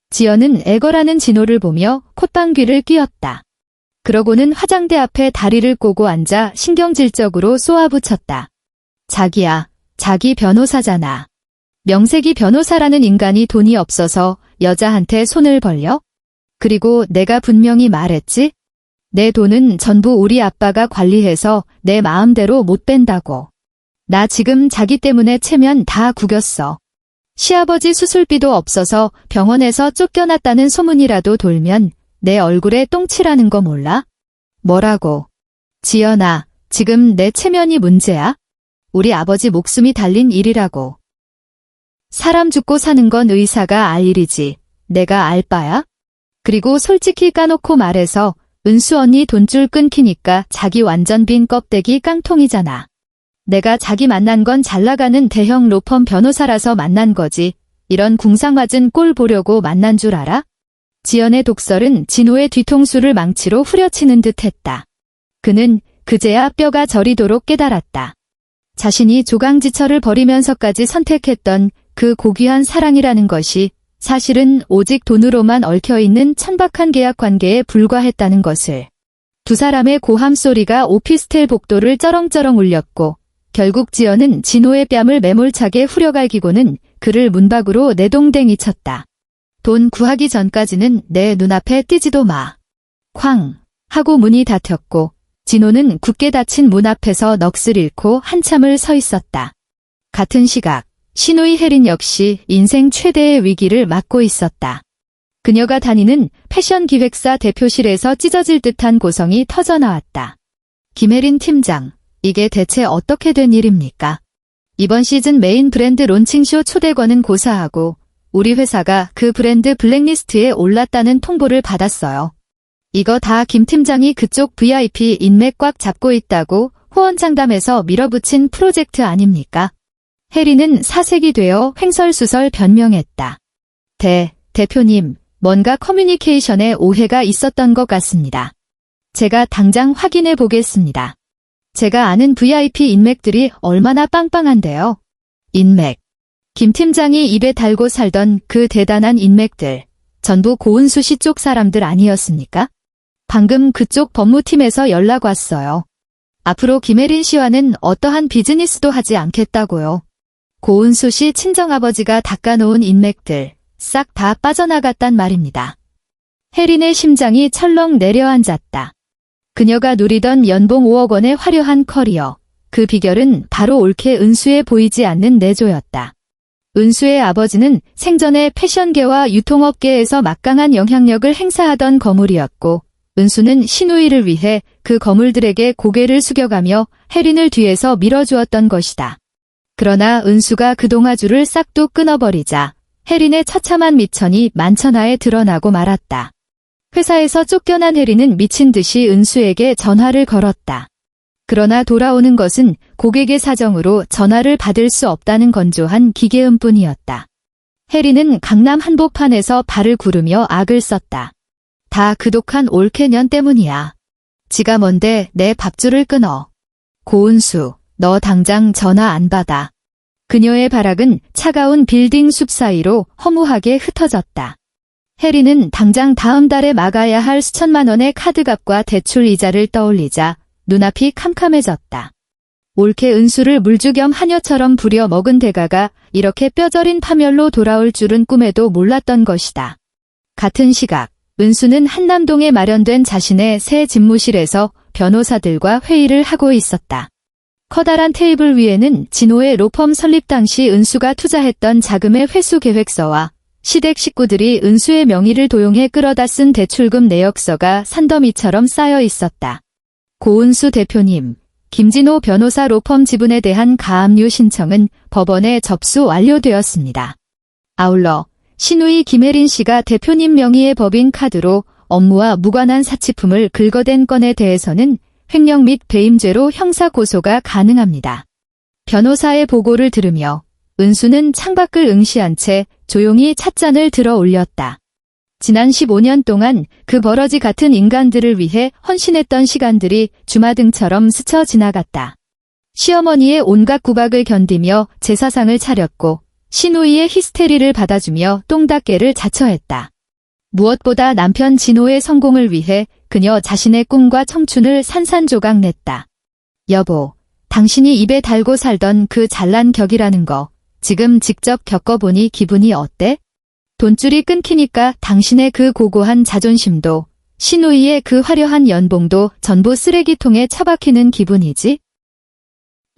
지연은 애걸하는 진호를 보며 콧방귀를 뀌었다. 그러고는 화장대 앞에 다리를 꼬고 앉아 신경질적으로 쏘아붙였다. 자기야, 자기 변호사잖아. 명색이 변호사라는 인간이 돈이 없어서 여자한테 손을 벌려? 그리고 내가 분명히 말했지? 내 돈은 전부 우리 아빠가 관리해서 내 마음대로 못 뺀다고. 나 지금 자기 때문에 체면 다 구겼어. 시아버지 수술비도 없어서 병원에서 쫓겨났다는 소문이라도 돌면 내 얼굴에 똥칠하는 거 몰라? 뭐라고? 지연아, 지금 내 체면이 문제야? 우리 아버지 목숨이 달린 일이라고. 사람 죽고 사는 건 의사가 알 일이지. 내가 알 바야? 그리고 솔직히 까놓고 말해서 은수 언니 돈줄 끊기니까 자기 완전 빈 껍데기 깡통이잖아. 내가 자기 만난 건 잘나가는 대형 로펌 변호사라서 만난 거지. 이런 궁상맞은 꼴 보려고 만난 줄 알아? 지연의 독설은 진호의 뒤통수를 망치로 후려치는 듯 했다. 그는 그제야 뼈가 저리도록 깨달았다. 자신이 조강지처를 버리면서까지 선택했던 그 고귀한 사랑이라는 것이 사실은 오직 돈으로만 얽혀있는 천박한 계약 관계에 불과했다는 것을. 두 사람의 고함 소리가 오피스텔 복도를 쩌렁쩌렁 울렸고 결국 지연은 진호의 뺨을 매몰차게 후려갈기고는 그를 문 밖으로 내동댕이 쳤다. 돈 구하기 전까지는 내 눈앞에 띄지도 마. 쾅 하고 문이 닫혔고 진호는 굳게 닫힌 문 앞에서 넋을 잃고 한참을 서 있었다. 같은 시각 시누이 혜린 역시 인생 최대의 위기를 맞고 있었다. 그녀가 다니는 패션 기획사 대표실에서 찢어질 듯한 고성이 터져나왔다. 김혜린 팀장, 이게 대체 어떻게 된 일입니까? 이번 시즌 메인 브랜드 론칭쇼 초대권은 고사하고 우리 회사가 그 브랜드 블랙리스트에 올랐다는 통보를 받았어요. 이거 다 김 팀장이 그쪽 VIP 인맥 꽉 잡고 있다고 호언장담해서 밀어붙인 프로젝트 아닙니까? 혜리는 사색이 되어 횡설수설 변명했다. 대표님, 뭔가 커뮤니케이션에 오해가 있었던 것 같습니다. 제가 당장 확인해 보겠습니다. 제가 아는 VIP 인맥들이 얼마나 빵빵한데요. 인맥. 김 팀장이 입에 달고 살던 그 대단한 인맥들. 전부 고은수 씨 쪽 사람들 아니었습니까? 방금 그쪽 법무팀에서 연락 왔어요. 앞으로 김혜린 씨와는 어떠한 비즈니스도 하지 않겠다고요. 고은수 씨 친정아버지가 닦아놓은 인맥들 싹 다 빠져나갔단 말입니다. 혜린의 심장이 철렁 내려앉았다. 그녀가 누리던 연봉 5억 원의 화려한 커리어. 그 비결은 바로 옳게 은수에 보이지 않는 내조였다. 은수의 아버지는 생전에 패션계와 유통업계에서 막강한 영향력을 행사하던 거물이었고 은수는 신우이를 위해 그 거물들에게 고개를 숙여가며 혜린을 뒤에서 밀어주었던 것이다. 그러나 은수가 그 동아줄을 싹둑 끊어버리자 혜린의 처참한 미천이 만천하에 드러나고 말았다. 회사에서 쫓겨난 혜린은 미친 듯이 은수에게 전화를 걸었다. 그러나 돌아오는 것은 고객의 사정으로 전화를 받을 수 없다는 건조한 기계음뿐이었다. 혜린은 강남 한복판에서 발을 구르며 악을 썼다. 다 그 독한 올케년 때문이야. 지가 뭔데 내 밥줄을 끊어. 고은수, 너 당장 전화 안 받아. 그녀의 발악은 차가운 빌딩 숲 사이로 허무하게 흩어졌다. 혜린은 당장 다음 달에 막아야 할 수천만 원의 카드값과 대출 이자를 떠올리자 눈앞이 캄캄해졌다. 옳게 은수를 물주 겸 하녀처럼 부려먹은 대가가 이렇게 뼈저린 파멸로 돌아올 줄은 꿈에도 몰랐던 것이다. 같은 시각, 은수는 한남동에 마련된 자신의 새 집무실에서 변호사들과 회의를 하고 있었다. 커다란 테이블 위에는 진호의 로펌 설립 당시 은수가 투자했던 자금의 회수 계획서와 시댁 식구들이 은수의 명의를 도용해 끌어다 쓴 대출금 내역서가 산더미처럼 쌓여 있었다. 고은수 대표님, 김진호 변호사 로펌 지분에 대한 가압류 신청은 법원에 접수 완료되었습니다. 아울러 신우이 김혜린 씨가 대표님 명의의 법인 카드로 업무와 무관한 사치품을 긁어댄 건에 대해서는 횡령 및 배임죄로 형사 고소가 가능합니다. 변호사의 보고를 들으며 은수는 창밖을 응시한 채 조용히 찻잔을 들어 올렸다. 지난 15년 동안 그 버러지 같은 인간들을 위해 헌신했던 시간들이 주마등처럼 스쳐 지나갔다. 시어머니의 온갖 구박을 견디며 제사상을 차렸고 신우이의 히스테리를 받아주며 똥닦개를 자처했다. 무엇보다 남편 진호의 성공을 위해 그녀 자신의 꿈과 청춘을 산산조각 냈다. 여보, 당신이 입에 달고 살던 그 잘난 격이라는 거 지금 직접 겪어보니 기분이 어때? 돈줄이 끊기니까 당신의 그 고고한 자존심도 신우이의 그 화려한 연봉도 전부 쓰레기통에 처박히는 기분이지?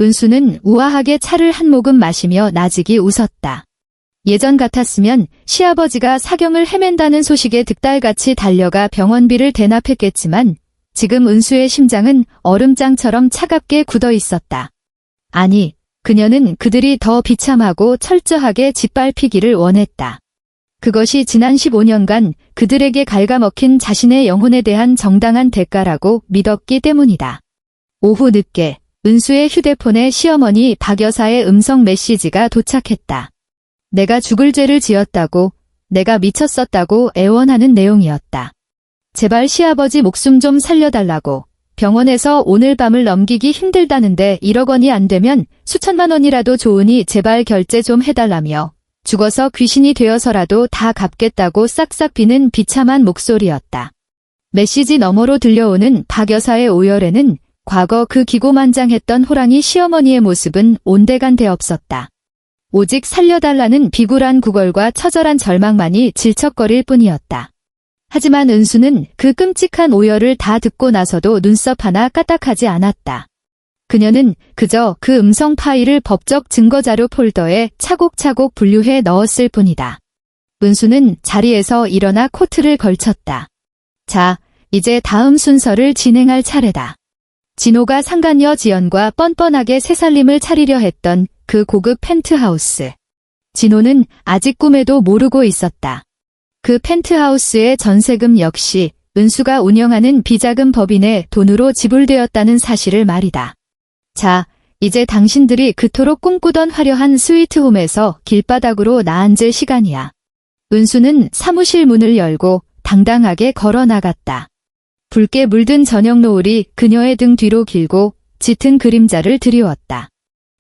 은수는 우아하게 차를 한 모금 마시며 나직이 웃었다. 예전 같았으면 시아버지가 사경을 헤맨다는 소식에 득달같이 달려가 병원비를 대납했겠지만 지금 은수의 심장은 얼음장처럼 차갑게 굳어 있었다. 아니, 그녀는 그들이 더 비참하고 철저하게 짓밟히기를 원했다. 그것이 지난 15년간 그들에게 갉아먹힌 자신의 영혼에 대한 정당한 대가라고 믿었기 때문이다. 오후 늦게 은수의 휴대폰에 시어머니 박 여사의 음성 메시지가 도착했다. 내가 죽을 죄를 지었다고, 내가 미쳤었다고 애원하는 내용이었다. 제발 시아버지 목숨 좀 살려달라고. 병원에서 오늘 밤을 넘기기 힘들다는데 1억 원이 안 되면 수천만 원이라도 좋으니 제발 결제 좀 해달라며 죽어서 귀신이 되어서라도 다 갚겠다고 싹싹 비는 비참한 목소리였다. 메시지 너머로 들려오는 박 여사의 오열에는 과거 그 기고만장했던 호랑이 시어머니의 모습은 온데간데 없었다. 오직 살려달라는 비굴한 구걸과 처절한 절망만이 질척거릴 뿐이었다. 하지만 은수는 그 끔찍한 오열을 다 듣고 나서도 눈썹 하나 까딱하지 않았다. 그녀는 그저 그 음성 파일을 법적 증거자료 폴더에 차곡차곡 분류해 넣었을 뿐이다. 은수는 자리에서 일어나 코트를 걸쳤다. 자, 이제 다음 순서를 진행할 차례다. 진호가 상간녀 지연과 뻔뻔하게 새살림을 차리려 했던 그 고급 펜트하우스. 진호는 아직 꿈에도 모르고 있었다. 그 펜트하우스의 전세금 역시 은수가 운영하는 비자금 법인의 돈으로 지불되었다는 사실을 말이다. 자, 이제 당신들이 그토록 꿈꾸던 화려한 스위트홈에서 길바닥으로 나앉을 시간이야. 은수는 사무실 문을 열고 당당하게 걸어 나갔다. 붉게 물든 저녁 노을이 그녀의 등 뒤로 길고 짙은 그림자를 드리웠다.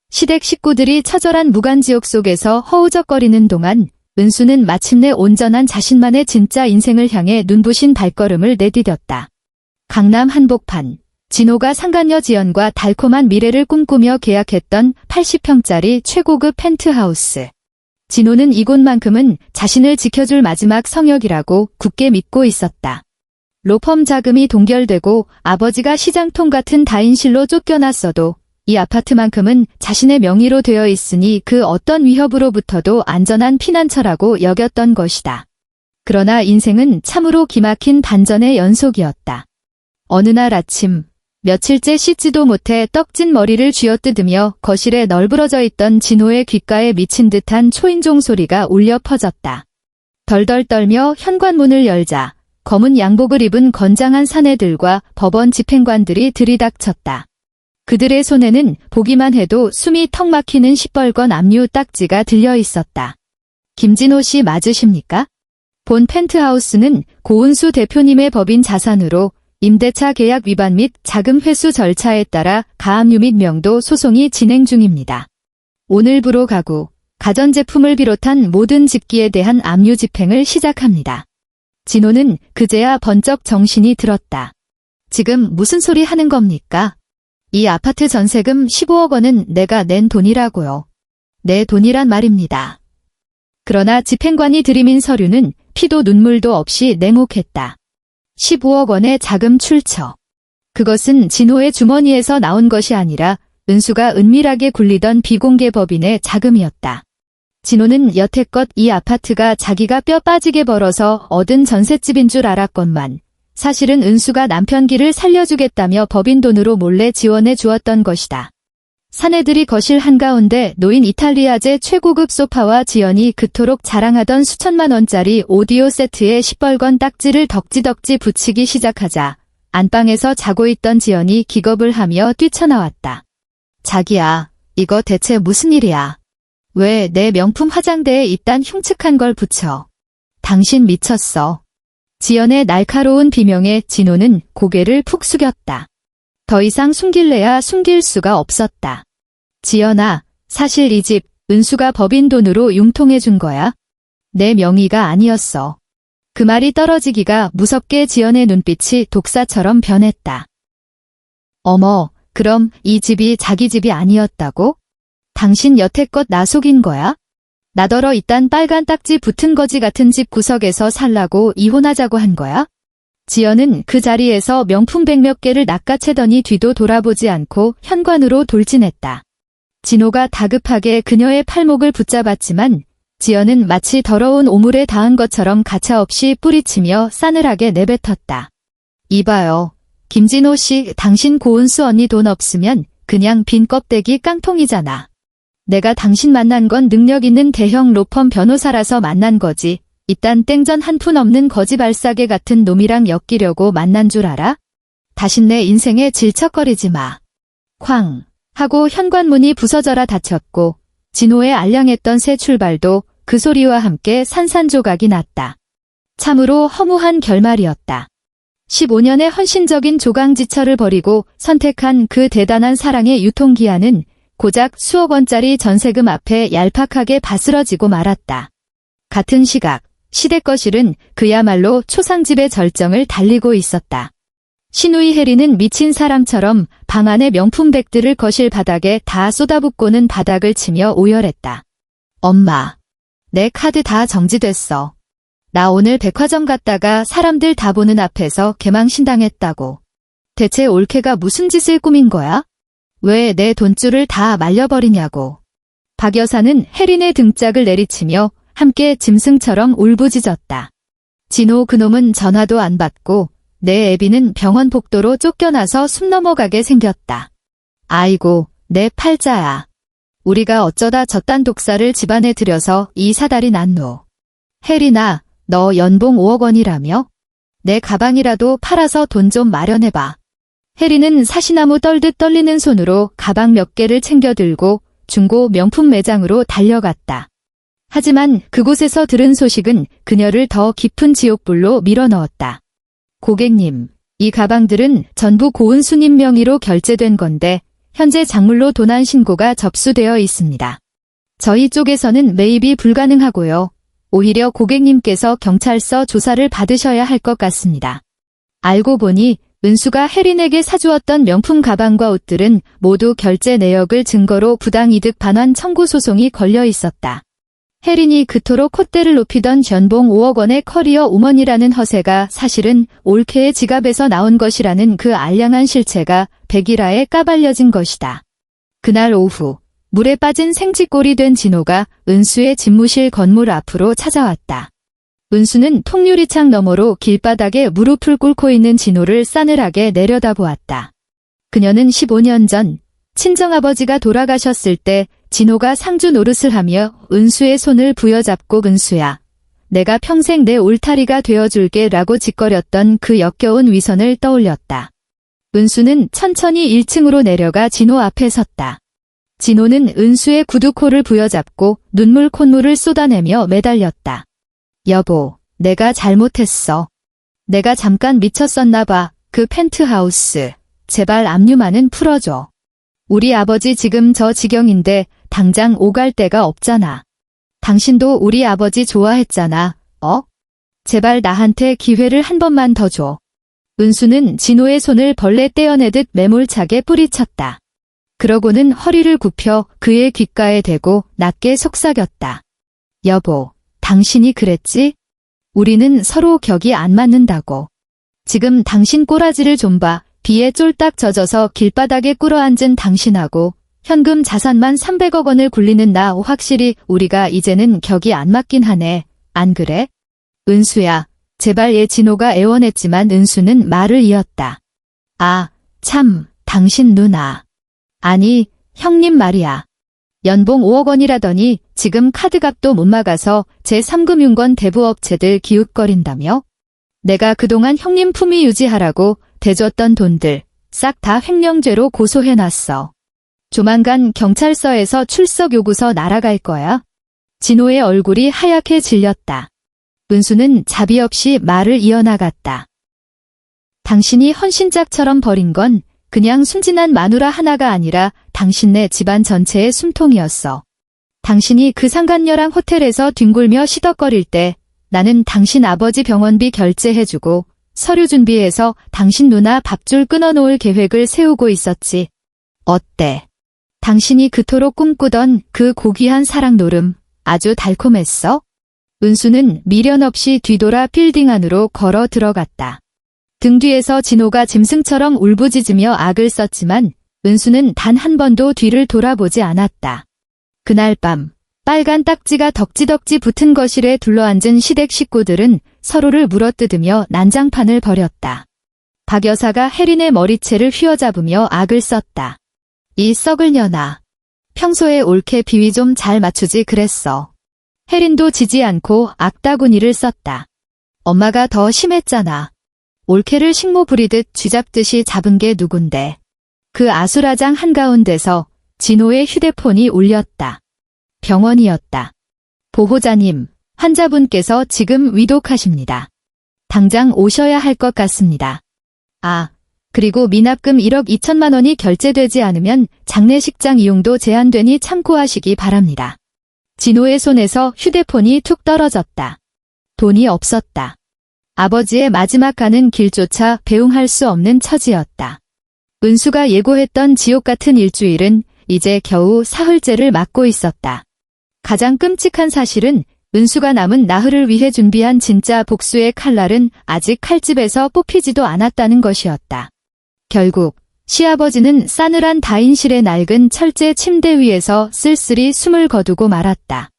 시댁 식구들이 처절한 무간지옥 속에서 허우적거리는 동안 은수는 마침내 온전한 자신만의 진짜 인생을 향해 눈부신 발걸음을 내디뎠다. 강남 한복판, 진호가 상간녀 지연과 달콤한 미래를 꿈꾸며 계약했던 80평짜리 최고급 펜트하우스. 진호는 이곳만큼은 자신을 지켜줄 마지막 성역이라고 굳게 믿고 있었다. 로펌 자금이 동결되고 아버지가 시장통 같은 다인실로 쫓겨났어도 이 아파트만큼은 자신의 명의로 되어 있으니 그 어떤 위협으로부터도 안전한 피난처라고 여겼던 것이다. 그러나 인생은 참으로 기막힌 반전의 연속이었다. 어느 날 아침, 며칠째 씻지도 못해 떡진 머리를 쥐어뜯으며 거실에 널브러져 있던 진호의 귓가에 미친 듯한 초인종 소리가 울려 퍼졌다. 덜덜 떨며 현관문을 열자 검은 양복을 입은 건장한 사내들과 법원 집행관들이 들이닥쳤다. 그들의 손에는 보기만 해도 숨이 턱 막히는 시뻘건 압류 딱지가 들려 있었다. 김진호 씨 맞으십니까? 본 펜트하우스는 고은수 대표님의 법인 자산으로 임대차 계약 위반 및 자금 회수 절차에 따라 가압류 및 명도 소송이 진행 중입니다. 오늘부로 가구, 가전제품을 비롯한 모든 집기에 대한 압류 집행을 시작합니다. 진호는 그제야 번쩍 정신이 들었다. 지금 무슨 소리 하는 겁니까? 이 아파트 전세금 15억 원은 내가 낸 돈이라고요. 내 돈이란 말입니다. 그러나 집행관이 들이민 서류는 피도 눈물도 없이 냉혹했다. 15억 원의 자금 출처. 그것은 진호의 주머니에서 나온 것이 아니라 은수가 은밀하게 굴리던 비공개 법인의 자금이었다. 진호는 여태껏 이 아파트가 자기가 뼈 빠지게 벌어서 얻은 전셋집인 줄 알았건만 사실은 은수가 남편 길을 살려주겠다며 법인 돈으로 몰래 지원해 주었던 것이다. 사내들이 거실 한가운데 놓인 이탈리아제 최고급 소파와 지연이 그토록 자랑하던 수천만 원짜리 오디오 세트에 시뻘건 딱지를 덕지덕지 붙이기 시작하자 안방에서 자고 있던 지연이 기겁을 하며 뛰쳐나왔다. 자기야, 이거 대체 무슨 일이야? 왜 내 명품 화장대에 이딴 흉측한 걸 붙여? 당신 미쳤어. 지연의 날카로운 비명에 진호는 고개를 푹 숙였다. 더 이상 숨길래야 숨길 수가 없었다. 지연아, 사실 이 집 은수가 법인 돈으로 융통해 준 거야. 내 명의가 아니었어. 그 말이 떨어지기가 무섭게 지연의 눈빛이 독사처럼 변했다. 어머, 그럼 이 집이 자기 집이 아니었다고? 당신 여태껏 나 속인 거야? 나더러 이딴 빨간 딱지 붙은 거지 같은 집 구석에서 살라고 이혼하자고 한 거야? 지연은 그 자리에서 명품 백몇 개를 낚아채더니 뒤도 돌아보지 않고 현관으로 돌진했다. 진호가 다급하게 그녀의 팔목을 붙잡았지만 지연은 마치 더러운 오물에 닿은 것처럼 가차없이 뿌리치며 싸늘하게 내뱉었다. 이봐요. 김진호 씨, 당신 고은수 언니 돈 없으면 그냥 빈 껍데기 깡통이잖아. 내가 당신 만난 건 능력 있는 대형 로펌 변호사라서 만난 거지. 이딴 땡전 한 푼 없는 거지발사계 같은 놈이랑 엮이려고 만난 줄 알아? 다신 내 인생에 질척거리지 마. 쾅 하고 현관문이 부서져라 닫혔고 진호의 알량했던 새 출발도 그 소리와 함께 산산조각이 났다. 참으로 허무한 결말이었다. 15년의 헌신적인 조강지처를 버리고 선택한 그 대단한 사랑의 유통기한은 고작 수억 원짜리 전세금 앞에 얄팍하게 바스러지고 말았다. 같은 시각, 시댁 거실은 그야말로 초상집의 절정을 달리고 있었다. 시누이 혜리는 미친 사람처럼 방 안의 명품백들을 거실 바닥에 다 쏟아붓고는 바닥을 치며 오열했다. 엄마, 내 카드 다 정지됐어. 나 오늘 백화점 갔다가 사람들 다 보는 앞에서 개망신당했다고. 대체 올케가 무슨 짓을 꾸민 거야? 왜 내 돈줄을 다 말려버리냐고. 박 여사는 혜린의 등짝을 내리치며 함께 짐승처럼 울부짖었다. 진호 그놈은 전화도 안 받고 내 애비는 병원 복도로 쫓겨나서 숨 넘어가게 생겼다. 아이고, 내 팔자야. 우리가 어쩌다 저딴 독사를 집안에 들여서 이 사달이 났노. 혜린아, 너 연봉 5억 원이라며? 내 가방이라도 팔아서 돈 좀 마련해봐. 혜리는 사시나무 떨듯 떨리는 손으로 가방 몇 개를 챙겨 들고 중고 명품 매장으로 달려갔다. 하지만 그곳에서 들은 소식은 그녀를 더 깊은 지옥불로 밀어넣었다. 고객님, 이 가방들은 전부 고은수님 명의로 결제된 건데 현재 작물로 도난 신고가 접수되어 있습니다. 저희 쪽에서는 매입이 불가능하고요. 오히려 고객님께서 경찰서 조사를 받으셔야 할 것 같습니다. 알고 보니 은수가 혜린에게 사주었던 명품 가방과 옷들은 모두 결제 내역을 증거로 부당이득 반환 청구 소송이 걸려 있었다. 혜린이 그토록 콧대를 높이던 연봉 5억 원의 커리어 우먼이라는 허세가 사실은 올케의 지갑에서 나온 것이라는 그 알량한 실체가 백일하에 까발려진 것이다. 그날 오후 물에 빠진 생쥐꼴이 된 진호가 은수의 집무실 건물 앞으로 찾아왔다. 은수는 통유리창 너머로 길바닥에 무릎을 꿇고 있는 진호를 싸늘하게 내려다보았다. 그녀는 15년 전 친정아버지가 돌아가셨을 때 진호가 상주 노릇을 하며 은수의 손을 부여잡고 은수야, 내가 평생 내 울타리가 되어줄게 라고 짓거렸던 그 역겨운 위선을 떠올렸다. 은수는 천천히 1층으로 내려가 진호 앞에 섰다. 진호는 은수의 구두코를 부여잡고 눈물 콧물을 쏟아내며 매달렸다. 여보, 내가 잘못했어. 내가 잠깐 미쳤었나 봐. 그 펜트하우스. 제발 압류만은 풀어줘. 우리 아버지 지금 저 지경인데 당장 오갈 데가 없잖아. 당신도 우리 아버지 좋아했잖아. 제발 나한테 기회를 한 번만 더 줘. 은수는 진호의 손을 벌레 떼어내듯 매몰차게 뿌리쳤다. 그러고는 허리를 굽혀 그의 귓가에 대고 낮게 속삭였다. 여보, 당신이 그랬지? 우리는 서로 격이 안 맞는다고. 지금 당신 꼬라지를 좀 봐. 비에 쫄딱 젖어서 길바닥에 꿇어앉은 당신하고 현금 자산만 300억 원을 굴리는 나 확실히 우리가 이제는 격이 안 맞긴 하네. 안 그래? 은수야, 제발. 얘 진호가 애원했지만 은수는 말을 이었다. 아, 참, 당신 누나. 아니, 형님 말이야. 연봉 5억 원이라더니 지금 카드값도 못 막아서 제3금융권 대부업체들 기웃거린다며? 내가 그동안 형님 품위 유지하라고 대줬던 돈들 싹 다 횡령죄로 고소해놨어. 조만간 경찰서에서 출석 요구서 날아갈 거야. 진호의 얼굴이 하얗게 질렸다. 은수는 자비 없이 말을 이어나갔다. 당신이 헌신짝처럼 버린 건 그냥 순진한 마누라 하나가 아니라 당신네 집안 전체의 숨통이었어. 당신이 그 상간녀랑 호텔에서 뒹굴며 시덕거릴 때 나는 당신 아버지 병원비 결제해주고 서류 준비해서 당신 누나 밥줄 끊어놓을 계획을 세우고 있었지. 어때? 당신이 그토록 꿈꾸던 그 고귀한 사랑 노름 아주 달콤했어? 은수는 미련 없이 뒤돌아 빌딩 안으로 걸어 들어갔다. 등 뒤에서 진호가 짐승처럼 울부짖으며 악을 썼지만 은수는 단 한 번도 뒤를 돌아보지 않았다. 그날 밤 빨간 딱지가 덕지덕지 붙은 거실에 둘러앉은 시댁 식구들은 서로를 물어뜯으며 난장판을 벌였다. 박 여사가 혜린의 머리채를 휘어잡으며 악을 썼다. 이 썩을 년아. 평소에 옳게 비위 좀 잘 맞추지 그랬어. 혜린도 지지 않고 악다구니를 썼다. 엄마가 더 심했잖아. 올케를 식모 부리듯 쥐잡듯이 잡은 게 누군데. 그 아수라장 한가운데서 진호의 휴대폰이 울렸다. 병원이었다. 보호자님, 환자분께서 지금 위독하십니다. 당장 오셔야 할 것 같습니다. 아, 그리고 미납금 1억 2천만 원이 결제되지 않으면 장례식장 이용도 제한되니 참고하시기 바랍니다. 진호의 손에서 휴대폰이 툭 떨어졌다. 돈이 없었다. 아버지의 마지막 가는 길조차 배웅할 수 없는 처지였다. 은수가 예고했던 지옥 같은 일주일은 이제 겨우 사흘째를 맞고 있었다. 가장 끔찍한 사실은 은수가 남은 나흘을 위해 준비한 진짜 복수의 칼날은 아직 칼집에서 뽑히지도 않았다는 것이었다. 결국 시아버지는 싸늘한 다인실의 낡은 철제 침대 위에서 쓸쓸히 숨을 거두고 말았다.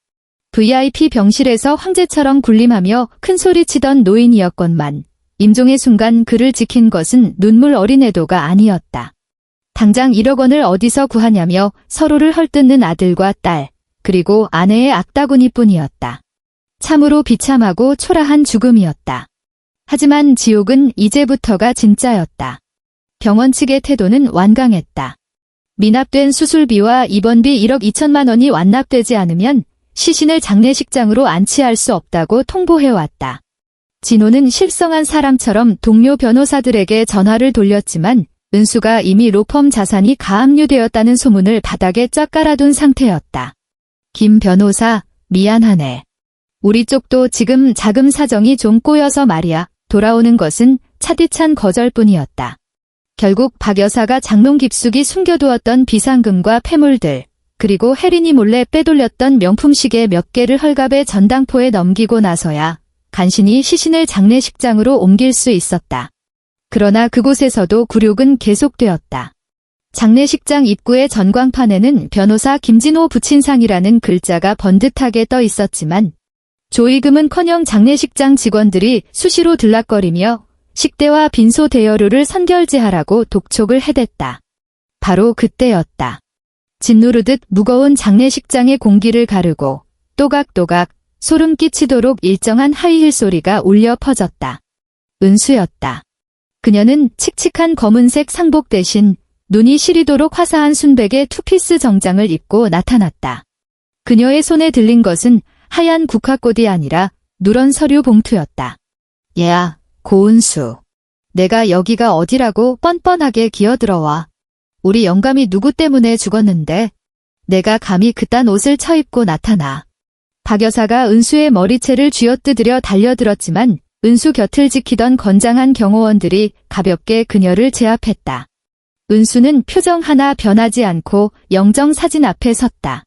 VIP 병실에서 황제처럼 군림하며 큰소리치던 노인이었건만 임종의 순간 그를 지킨 것은 눈물 어린 애도가 아니었다. 당장 1억 원을 어디서 구하냐며 서로를 헐뜯는 아들과 딸, 그리고 아내의 악다구니뿐이었다. 참으로 비참하고 초라한 죽음이었다. 하지만 지옥은 이제부터가 진짜였다. 병원 측의 태도는 완강했다. 미납된 수술비와 입원비 1억 2천만 원이 완납되지 않으면 시신을 장례식장으로 안치할 수 없다고 통보해왔다. 진호는 실성한 사람처럼 동료 변호사들에게 전화를 돌렸지만 은수가 이미 로펌 자산이 가압류되었다는 소문을 바닥에 쫙 깔아둔 상태였다. 김 변호사, 미안하네. 우리 쪽도 지금 자금 사정이 좀 꼬여서 말이야. 돌아오는 것은 차디찬 거절뿐이었다. 결국 박 여사가 장롱 깊숙이 숨겨두었던 비상금과 폐물들, 그리고 혜린이 몰래 빼돌렸던 명품 시계 몇 개를 헐갑에 전당포에 넘기고 나서야 간신히 시신을 장례식장으로 옮길 수 있었다. 그러나 그곳에서도 굴욕은 계속되었다. 장례식장 입구의 전광판에는 변호사 김진호 부친상이라는 글자가 번듯하게 떠 있었지만 조의금은커녕 장례식장 직원들이 수시로 들락거리며 식대와 빈소 대여료를 선결제하라고 독촉을 해댔다. 바로 그때였다. 짓누르듯 무거운 장례식장의 공기를 가르고 또각또각 소름 끼치도록 일정한 하이힐 소리가 울려 퍼졌다. 은수였다. 그녀는 칙칙한 검은색 상복 대신 눈이 시리도록 화사한 순백의 투피스 정장을 입고 나타났다. 그녀의 손에 들린 것은 하얀 국화꽃이 아니라 누런 서류 봉투였다. 얘야, 고은수. 내가 여기가 어디라고 뻔뻔하게 기어들어와. 우리 영감이 누구 때문에 죽었는데 내가 감히 그딴 옷을 처입고 나타나. 박 여사가 은수의 머리채를 쥐어뜯으려 달려들었지만 은수 곁을 지키던 건장한 경호원들이 가볍게 그녀를 제압했다. 은수는 표정 하나 변하지 않고 영정 사진 앞에 섰다.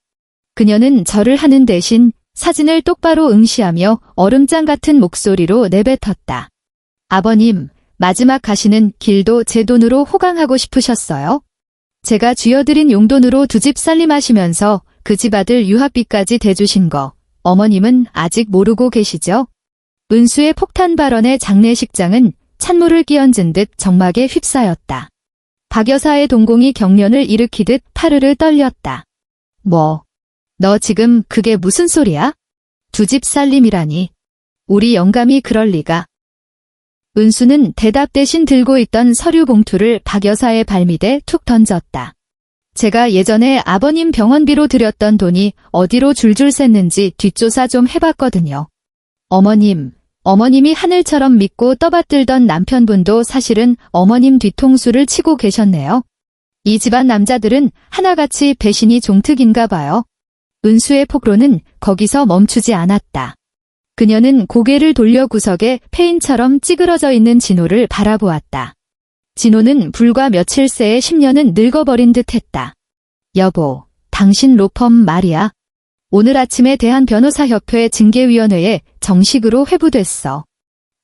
그녀는 절을 하는 대신 사진을 똑바로 응시하며 얼음장 같은 목소리로 내뱉었다. 아버님, 마지막 가시는 길도 제 돈으로 호강하고 싶으셨어요? 제가 쥐어드린 용돈으로 두 집 살림하시면서 그 집 아들 유학비까지 대주신 거 어머님은 아직 모르고 계시죠? 은수의 폭탄 발언에 장례식장은 찬물을 끼얹은 듯 정막에 휩싸였다. 박 여사의 동공이 경련을 일으키듯 파르르 떨렸다. 뭐? 너 지금 그게 무슨 소리야? 두 집 살림이라니. 우리 영감이 그럴 리가. 은수는 대답 대신 들고 있던 서류 봉투를 박 여사의 발밑에 툭 던졌다. 제가 예전에 아버님 병원비로 드렸던 돈이 어디로 줄줄 샜는지 뒷조사 좀 해봤거든요. 어머님이 하늘처럼 믿고 떠받들던 남편분도 사실은 어머님 뒤통수를 치고 계셨네요. 이 집안 남자들은 하나같이 배신이 종특인가 봐요. 은수의 폭로는 거기서 멈추지 않았다. 그녀는 고개를 돌려 구석에 페인처럼 찌그러져 있는 진호를 바라보았다. 진호는 불과 며칠 새에 10년은 늙어버린 듯했다. 여보, 당신 로펌 말이야. 오늘 아침에 대한변호사협회 징계위원회에 정식으로 회부됐어.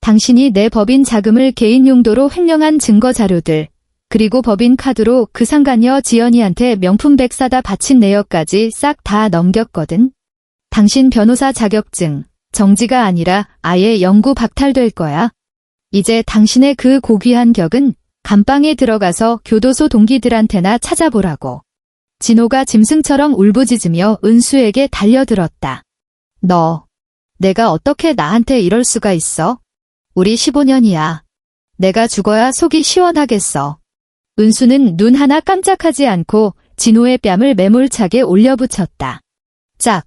당신이 내 법인 자금을 개인 용도로 횡령한 증거 자료들, 그리고 법인 카드로 그 상간녀 지연이한테 명품백 사다 바친 내역까지 싹 다 넘겼거든. 당신 변호사 자격증, 정지가 아니라 아예 영구 박탈될 거야. 이제 당신의 그 고귀한 격은 감방에 들어가서 교도소 동기들한테나 찾아보라고. 진호가 짐승처럼 울부짖으며 은수에게 달려들었다. 너, 내가 어떻게 나한테 이럴 수가 있어? 우리 15년이야. 내가 죽어야 속이 시원하겠어. 은수는 눈 하나 깜짝하지 않고 진호의 뺨을 매몰차게 올려붙였다. 짝!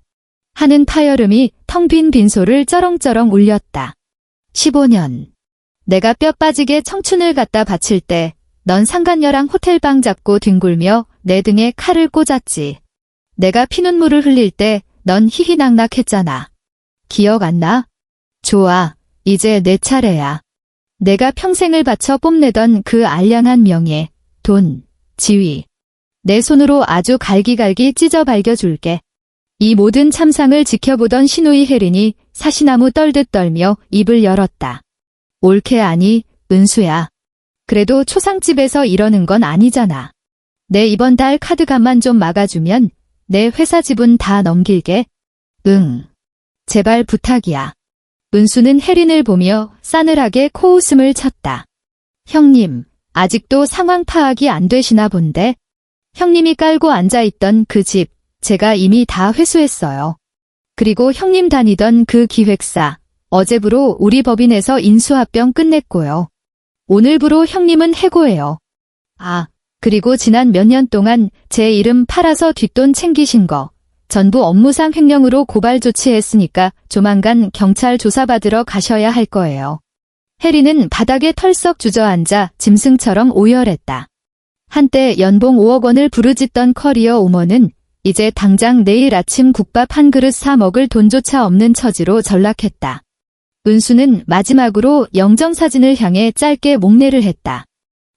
하는 파열음이 텅 빈 빈소를 쩌렁쩌렁 울렸다. 15년. 내가 뼈 빠지게 청춘을 갖다 바칠 때 넌 상간녀랑 호텔방 잡고 뒹굴며 내 등에 칼을 꽂았지. 내가 피눈물을 흘릴 때 넌 희희낙낙했잖아. 기억 안 나? 좋아, 이제 내 차례야. 내가 평생을 바쳐 뽐내던 그 알량한 명예, 돈, 지위. 내 손으로 아주 갈기갈기 찢어 발겨줄게. 이 모든 참상을 지켜보던 시누이 혜린이 사시나무 떨듯 떨며 입을 열었다. 옳게 아니, 은수야. 그래도 초상집에서 이러는 건 아니잖아. 내 이번 달 카드값만 좀 막아주면 내 회사 지분 다 넘길게. 응. 제발 부탁이야. 은수는 혜린을 보며 싸늘하게 코웃음을 쳤다. 형님, 아직도 상황 파악이 안 되시나 본데? 형님이 깔고 앉아있던 그 집, 제가 이미 다 회수했어요. 그리고 형님 다니던 그 기획사, 어제부로 우리 법인에서 인수합병 끝냈고요. 오늘부로 형님은 해고해요. 아, 그리고 지난 몇 년 동안 제 이름 팔아서 뒷돈 챙기신 거 전부 업무상 횡령으로 고발 조치했으니까 조만간 경찰 조사받으러 가셔야 할 거예요. 혜리는 바닥에 털썩 주저앉아 짐승처럼 오열했다. 한때 연봉 5억 원을 부르짖던 커리어 우먼은 이제 당장 내일 아침 국밥 한 그릇 사 먹을 돈조차 없는 처지로 전락했다. 은수는 마지막으로 영정사진을 향해 짧게 목례를 했다.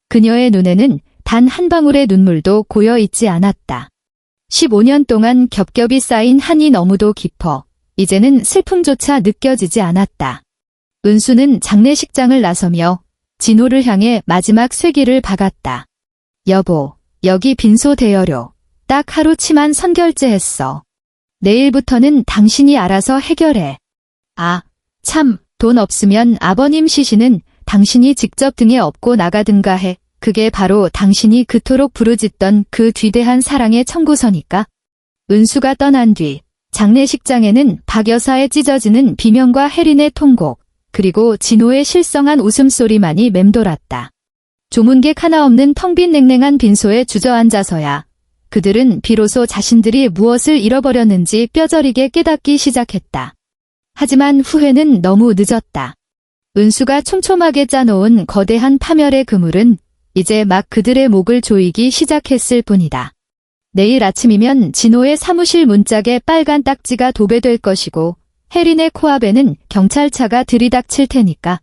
그녀의 눈에는 단 한 방울의 눈물도 고여 있지 않았다. 15년 동안 겹겹이 쌓인 한이 너무도 깊어 이제는 슬픔조차 느껴지지 않았다. 은수는 장례식장을 나서며 진호를 향해 마지막 쇠기를 박았다. 여보, 여기 빈소 대여료. 딱 하루치만 선결제했어. 내일부터는 당신이 알아서 해결해. 아, 참, 돈 없으면 아버님 시신은 당신이 직접 등에 업고 나가든가 해. 그게 바로 당신이 그토록 부르짖던 그 뒤대한 사랑의 청구서니까. 은수가 떠난 뒤 장례식장에는 박 여사의 찢어지는 비명과 혜린의 통곡, 그리고 진호의 실성한 웃음소리만이 맴돌았다. 조문객 하나 없는 텅 빈 냉랭한 빈소에 주저앉아서야 그들은 비로소 자신들이 무엇을 잃어버렸는지 뼈저리게 깨닫기 시작했다. 하지만 후회는 너무 늦었다. 은수가 촘촘하게 짜놓은 거대한 파멸의 그물은 이제 막 그들의 목을 조이기 시작했을 뿐이다. 내일 아침이면 진호의 사무실 문짝에 빨간 딱지가 도배될 것이고 혜린의 코앞에는 경찰차가 들이닥칠 테니까.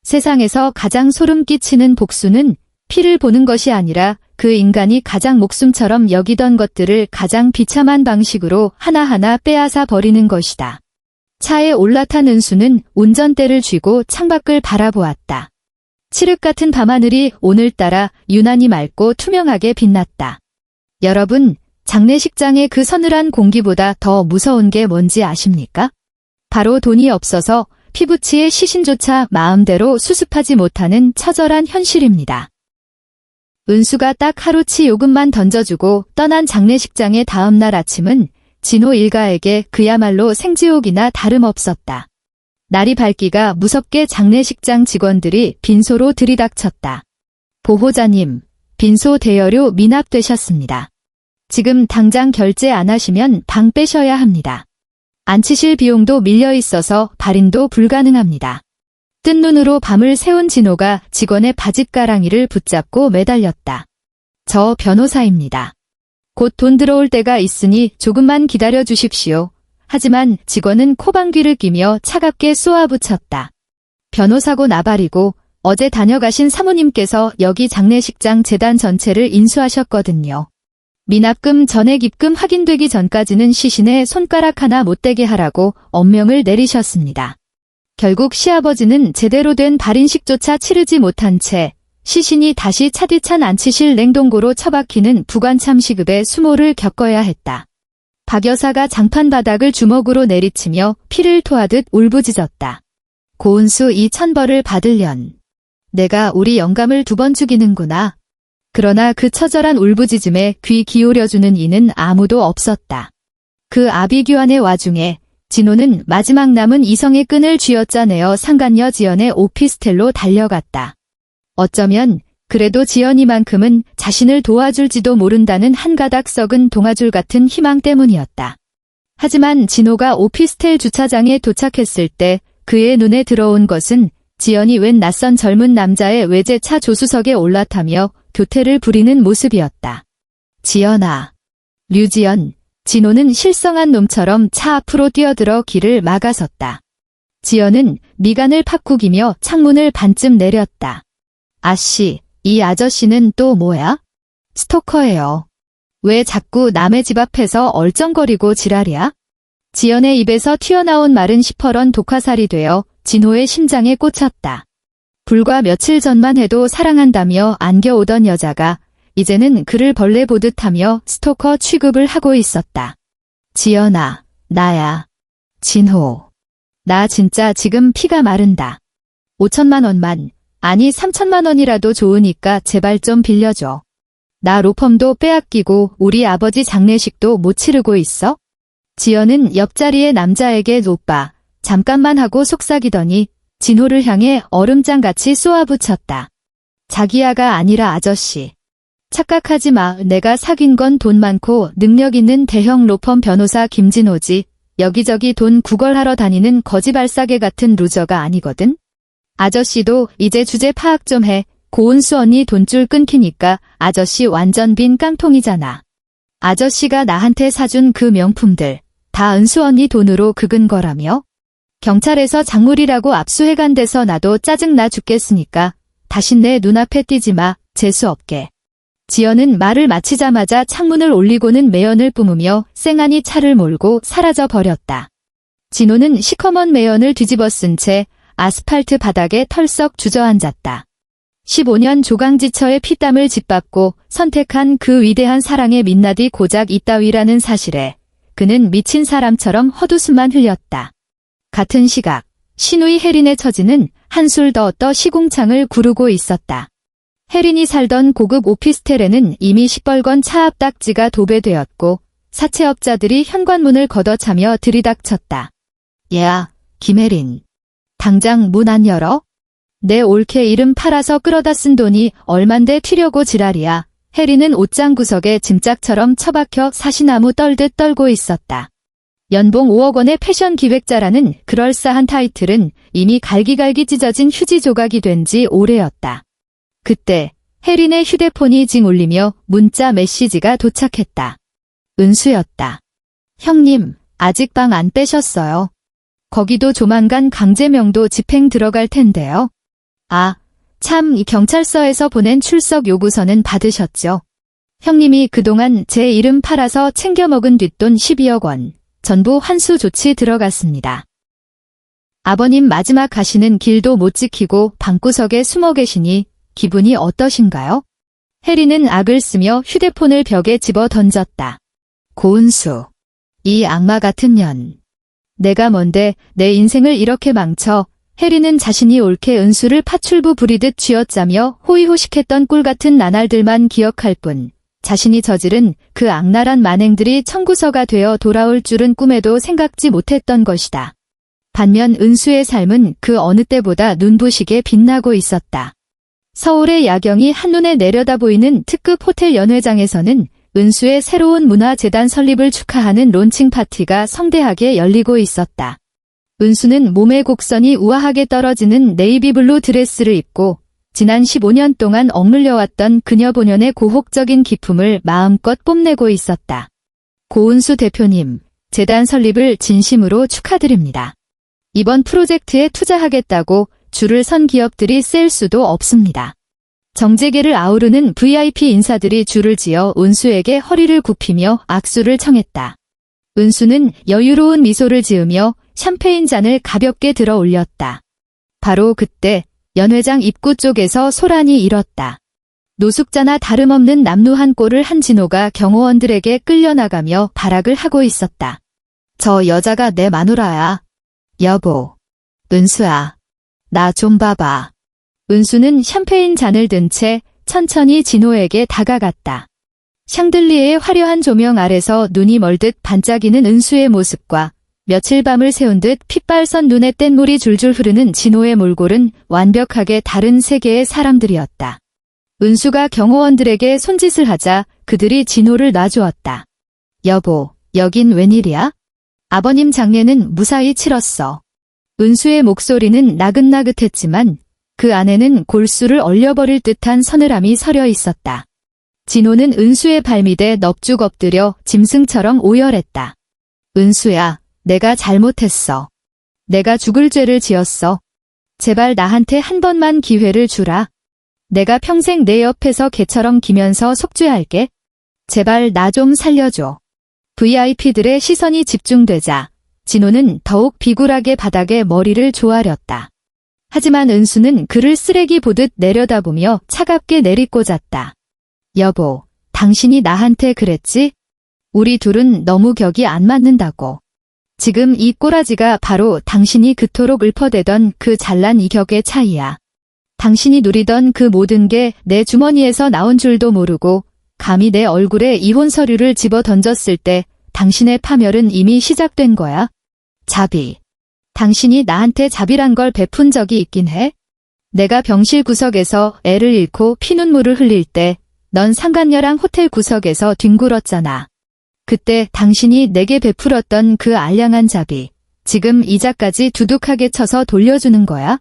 세상에서 가장 소름 끼치는 복수는 피를 보는 것이 아니라 그 인간이 가장 목숨처럼 여기던 것들을 가장 비참한 방식으로 하나하나 빼앗아 버리는 것이다. 차에 올라탄 은수는 운전대를 쥐고 창밖을 바라보았다. 칠흑 같은 밤하늘이 오늘따라 유난히 맑고 투명하게 빛났다. 여러분, 장례식장의 그 서늘한 공기보다 더 무서운 게 뭔지 아십니까? 바로 돈이 없어서 피부치의 시신조차 마음대로 수습하지 못하는 처절한 현실입니다. 은수가 딱 하루치 요금만 던져주고 떠난 장례식장의 다음 날 아침은 진호 일가에게 그야말로 생지옥이나 다름없었다. 날이 밝기가 무섭게 장례식장 직원들이 빈소로 들이닥쳤다. 보호자님, 빈소 대여료 미납되셨습니다. 지금 당장 결제 안 하시면 방 빼셔야 합니다. 안치실 비용도 밀려 있어서 발인도 불가능합니다. 뜬 눈으로 밤을 새운 진호가 직원의 바짓가랑이를 붙잡고 매달렸다. 저 변호사입니다. 곧 돈 들어올 때가 있으니 조금만 기다려 주십시오. 하지만 직원은 코방귀를 끼며 차갑게 쏘아붙였다. 변호사고 나발이고 어제 다녀가신 사모님께서 여기 장례식장 재단 전체를 인수하셨거든요. 미납금 전액 입금 확인되기 전까지는 시신에 손가락 하나 못 대게 하라고 엄명을 내리셨습니다. 결국 시아버지는 제대로 된 발인식조차 치르지 못한 채 시신이 다시 차디찬 안치실 냉동고로 처박히는 부관참 시급의 수모를 겪어야 했다. 박 여사가 장판 바닥을 주먹으로 내리치며 피를 토하듯 울부짖었다. 고은수 이 천벌을 받으련. 내가 우리 영감을 2번 죽이는구나. 그러나 그 처절한 울부짖음에 귀 기울여주는 이는 아무도 없었다. 그 아비규환의 와중에 진호는 마지막 남은 이성의 끈을 쥐어짜내어 상간녀 지연의 오피스텔로 달려갔다. 어쩌면 그래도 지연이만큼은 자신을 도와줄지도 모른다는 한 가닥 썩은 동아줄 같은 희망 때문이었다. 하지만 진호가 오피스텔 주차장에 도착했을 때 그의 눈에 들어온 것은 지연이 웬 낯선 젊은 남자의 외제차 조수석에 올라타며 교태를 부리는 모습이었다. 지연아. 류지연. 진호는 실성한 놈처럼 차 앞으로 뛰어들어 길을 막아섰다. 지연은 미간을 팍 구기며 창문을 반쯤 내렸다. 아씨, 이 아저씨는 또 뭐야? 스토커예요. 왜 자꾸 남의 집 앞에서 얼쩡거리고 지랄이야? 지연의 입에서 튀어나온 말은 시퍼런 독화살이 되어 진호의 심장에 꽂혔다. 불과 며칠 전만 해도 사랑한다며 안겨오던 여자가 이제는 그를 벌레 보듯 하며 스토커 취급을 하고 있었다. 지연아, 나야. 진호. 나 진짜 지금 피가 마른다. 5천만 원만, 아니 3천만 원이라도 좋으니까 제발 좀 빌려줘. 나 로펌도 빼앗기고 우리 아버지 장례식도 못 치르고 있어? 지연은 옆자리의 남자에게 오빠, 잠깐만 하고 속삭이더니 진호를 향해 얼음장같이 쏘아붙였다. 자기야가 아니라 아저씨. 착각하지 마. 내가 사귄 건 돈 많고 능력 있는 대형 로펌 변호사 김진호지. 여기저기 돈 구걸하러 다니는 거지발사계 같은 루저가 아니거든. 아저씨도 이제 주제 파악 좀 해. 고은수 언니 돈줄 끊기니까 아저씨 완전 빈 깡통이잖아. 아저씨가 나한테 사준 그 명품들 다 은수 언니 돈으로 긁은 거라며? 경찰에서 작물이라고 압수해간 데서 나도 짜증나 죽겠으니까 다신 내 눈앞에 띄지 마. 재수없게. 지연은 말을 마치자마자 창문을 올리고는 매연을 뿜으며 쌩안이 차를 몰고 사라져 버렸다. 진호는 시커먼 매연을 뒤집어 쓴 채 아스팔트 바닥에 털썩 주저앉았다. 15년 조강지처의 피땀을 짓밟고 선택한 그 위대한 사랑의 민낯이 고작 이따위라는 사실에 그는 미친 사람처럼 헛웃음만 흘렸다. 같은 시각 신우이 혜린의 처지는 한술 더 떠 시궁창을 구르고 있었다. 혜린이 살던 고급 오피스텔에는 이미 시뻘건 차 앞 딱지가 도배되었고 사채업자들이 현관문을 걷어차며 들이닥쳤다. 야, 김혜린. 당장 문 안 열어? 내 올케 이름 팔아서 끌어다 쓴 돈이 얼만데 튀려고 지랄이야. 혜린은 옷장 구석에 짐짝처럼 처박혀 사시나무 떨듯 떨고 있었다. 연봉 5억 원의 패션 기획자라는 그럴싸한 타이틀은 이미 갈기갈기 찢어진 휴지 조각이 된 지 오래였다. 그때 혜린의 휴대폰이 징 울리며 문자 메시지가 도착했다. 은수였다. 형님, 아직 방 안 빼셨어요. 거기도 조만간 강제명도 집행 들어갈 텐데요. 아, 참, 이 경찰서에서 보낸 출석 요구서는 받으셨죠? 형님이 그동안 제 이름 팔아서 챙겨 먹은 뒷돈 12억 원, 전부 환수 조치 들어갔습니다. 아버님 마지막 가시는 길도 못 지키고 방구석에 숨어 계시니 기분이 어떠신가요? 혜리는 악을 쓰며 휴대폰을 벽에 집어 던졌다. 고은수. 이 악마 같은 년. 내가 뭔데 내 인생을 이렇게 망쳐. 혜리는 자신이 옳게 은수를 파출부 부리듯 쥐어짜며 호의호식했던 꿀같은 나날들만 기억할 뿐 자신이 저지른 그 악랄한 만행들이 청구서가 되어 돌아올 줄은 꿈에도 생각지 못했던 것이다. 반면 은수의 삶은 그 어느 때보다 눈부시게 빛나고 있었다. 서울의 야경이 한눈에 내려다 보이는 특급 호텔 연회장에서는 은수의 새로운 문화재단 설립을 축하하는 론칭 파티가 성대하게 열리고 있었다. 은수는 몸의 곡선이 우아하게 떨어지는 네이비블루 드레스를 입고 지난 15년 동안 억눌려왔던 그녀 본연의 고혹적인 기품을 마음껏 뽐내고 있었다. 고은수 대표님, 재단 설립을 진심으로 축하드립니다. 이번 프로젝트에 투자하겠다고 줄을 선 기업들이 셀 수도 없습니다. 정재계를 아우르는 VIP 인사들이 줄을 지어 은수에게 허리를 굽히며 악수를 청했다. 은수는 여유로운 미소를 지으며 샴페인 잔을 가볍게 들어 올렸다. 바로 그때 연회장 입구 쪽에서 소란이 일었다. 노숙자나 다름없는 남루한 꼴을 한 진호가 경호원들에게 끌려나가며 발악을 하고 있었다. 저 여자가 내 마누라야. 여보. 은수야. 나 좀 봐봐. 은수는 샴페인 잔을 든 채 천천히 진호에게 다가갔다. 샹들리에의 화려한 조명 아래서 눈이 멀듯 반짝이는 은수의 모습과 며칠 밤을 새운 듯 핏발선 눈에 뗏물이 줄줄 흐르는 진호의 몰골은 완벽하게 다른 세계의 사람들이었다. 은수가 경호원들에게 손짓을 하자 그들이 진호를 놔주었다. 여보, 여긴 웬일이야? 아버님 장례는 무사히 치렀어. 은수의 목소리는 나긋나긋했지만 그 안에는 골수를 얼려버릴 듯한 서늘함이 서려 있었다. 진호는 은수의 발밑에 넙죽 엎드려 짐승처럼 오열했다. 은수야, 내가 잘못했어. 내가 죽을 죄를 지었어. 제발 나한테 한 번만 기회를 주라. 내가 평생 내 옆에서 개처럼 기면서 속죄할게. 제발 나 좀 살려줘. VIP들의 시선이 집중되자 진호는 더욱 비굴하게 바닥에 머리를 조아렸다. 하지만 은수는 그를 쓰레기 보듯 내려다보며 차갑게 내리꽂았다. 여보, 당신이 나한테 그랬지? 우리 둘은 너무 격이 안 맞는다고. 지금 이 꼬라지가 바로 당신이 그토록 읊어대던 그 잘난 이 격의 차이야. 당신이 누리던 그 모든 게 내 주머니에서 나온 줄도 모르고 감히 내 얼굴에 이혼 서류를 집어 던졌을 때 당신의 파멸은 이미 시작된 거야. 자비. 당신이 나한테 자비란 걸 베푼 적이 있긴 해? 내가 병실 구석에서 애를 잃고 피눈물을 흘릴 때 넌 상간녀랑 호텔 구석에서 뒹굴었잖아. 그때 당신이 내게 베풀었던 그 알량한 자비, 지금 이자까지 두둑하게 쳐서 돌려주는 거야?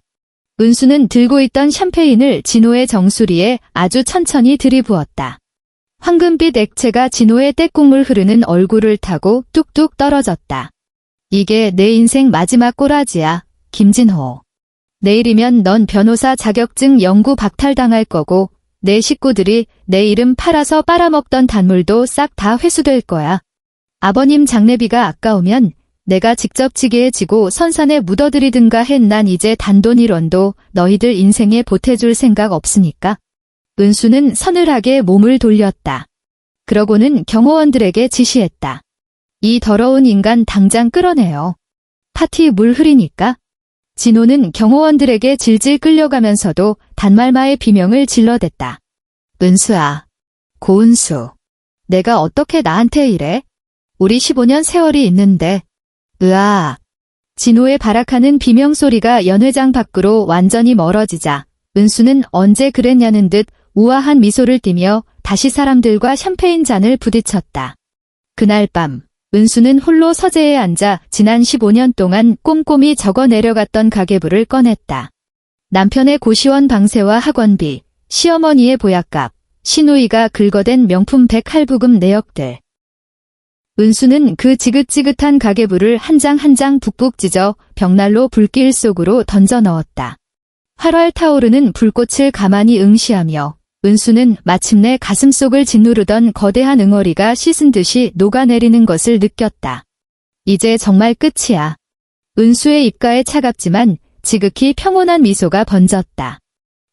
은수는 들고 있던 샴페인을 진호의 정수리에 아주 천천히 들이부었다. 황금빛 액체가 진호의 떼국물 흐르는 얼굴을 타고 뚝뚝 떨어졌다. 이게 내 인생 마지막 꼬라지야, 김진호. 내일이면 넌 변호사 자격증 영구 박탈당할 거고 내 식구들이 내 이름 팔아서 빨아먹던 단물도 싹 다 회수될 거야. 아버님 장례비가 아까우면 내가 직접 지게에 지고 선산에 묻어들이든가 해. 난 이제 단돈 1원도 너희들 인생에 보태줄 생각 없으니까. 은수는 서늘하게 몸을 돌렸다. 그러고는 경호원들에게 지시했다. 이 더러운 인간 당장 끌어내요. 파티 물 흐리니까. 진호는 경호원들에게 질질 끌려가면서도 단말마의 비명을 질러댔다. 은수야. 고은수. 내가 어떻게 나한테 이래? 우리 15년 세월이 있는데. 으아. 진호의 발악하는 비명소리가 연회장 밖으로 완전히 멀어지자 은수는 언제 그랬냐는 듯 우아한 미소를 띠며 다시 사람들과 샴페인 잔을 부딪혔다. 그날 밤 은수는 홀로 서재에 앉아 지난 15년 동안 꼼꼼히 적어 내려갔던 가계부를 꺼냈다. 남편의 고시원 방세와 학원비, 시어머니의 보약값, 시누이가 긁어댄 명품 백 할부금 내역들. 은수는 그 지긋지긋한 가계부를 한 장 한 장 북북 찢어 벽난로 불길 속으로 던져 넣었다. 활활 타오르는 불꽃을 가만히 응시하며 은수는 마침내 가슴속을 짓누르던 거대한 응어리가 씻은 듯이 녹아내리는 것을 느꼈다. 이제 정말 끝이야. 은수의 입가에 차갑지만 지극히 평온한 미소가 번졌다.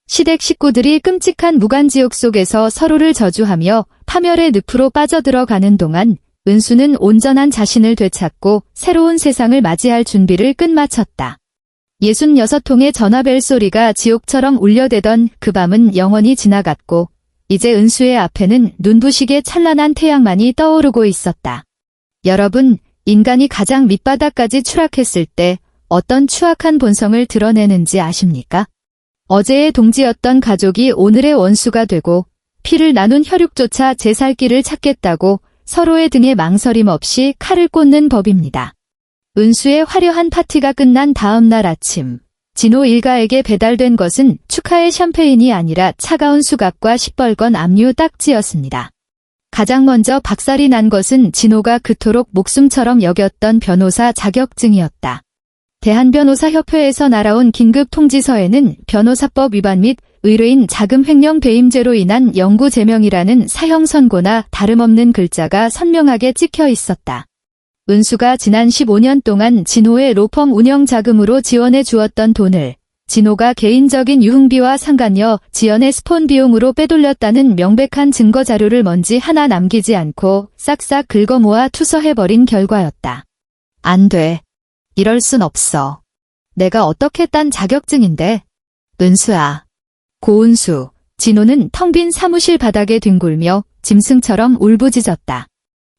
시댁 식구들이 끔찍한 무간지옥 속에서 서로를 저주하며 파멸의 늪으로 빠져들어가는 동안 은수는 온전한 자신을 되찾고 새로운 세상을 맞이할 준비를 끝마쳤다. 66통의 전화벨 소리가 지옥처럼 울려대던 그 밤은 영원히 지나갔고 이제 은수의 앞에는 눈부시게 찬란한 태양만이 떠오르고 있었다. 여러분, 인간이 가장 밑바닥까지 추락했을 때 어떤 추악한 본성을 드러내는지 아십니까? 어제의 동지였던 가족이 오늘의 원수가 되고 피를 나눈 혈육조차 제 살 길을 찾겠다고 서로의 등에 망설임 없이 칼을 꽂는 법입니다. 은수의 화려한 파티가 끝난 다음 날 아침, 진호 일가에게 배달된 것은 축하의 샴페인이 아니라 차가운 수갑과 시뻘건 압류 딱지였습니다. 가장 먼저 박살이 난 것은 진호가 그토록 목숨처럼 여겼던 변호사 자격증이었다. 대한변호사협회에서 날아온 긴급 통지서에는 변호사법 위반 및 의뢰인 자금 횡령 배임죄로 인한 영구 제명이라는 사형 선고나 다름없는 글자가 선명하게 찍혀 있었다. 은수가 지난 15년 동안 진호의 로펌 운영 자금으로 지원해 주었던 돈을 진호가 개인적인 유흥비와 상간녀 지연의 스폰 비용으로 빼돌렸다는 명백한 증거 자료를 먼지 하나 남기지 않고 싹싹 긁어모아 투서해버린 결과였다. 안 돼. 이럴 순 없어. 내가 어떻게 딴 자격증인데. 은수야. 고은수. 진호는 텅 빈 사무실 바닥에 뒹굴며 짐승처럼 울부짖었다.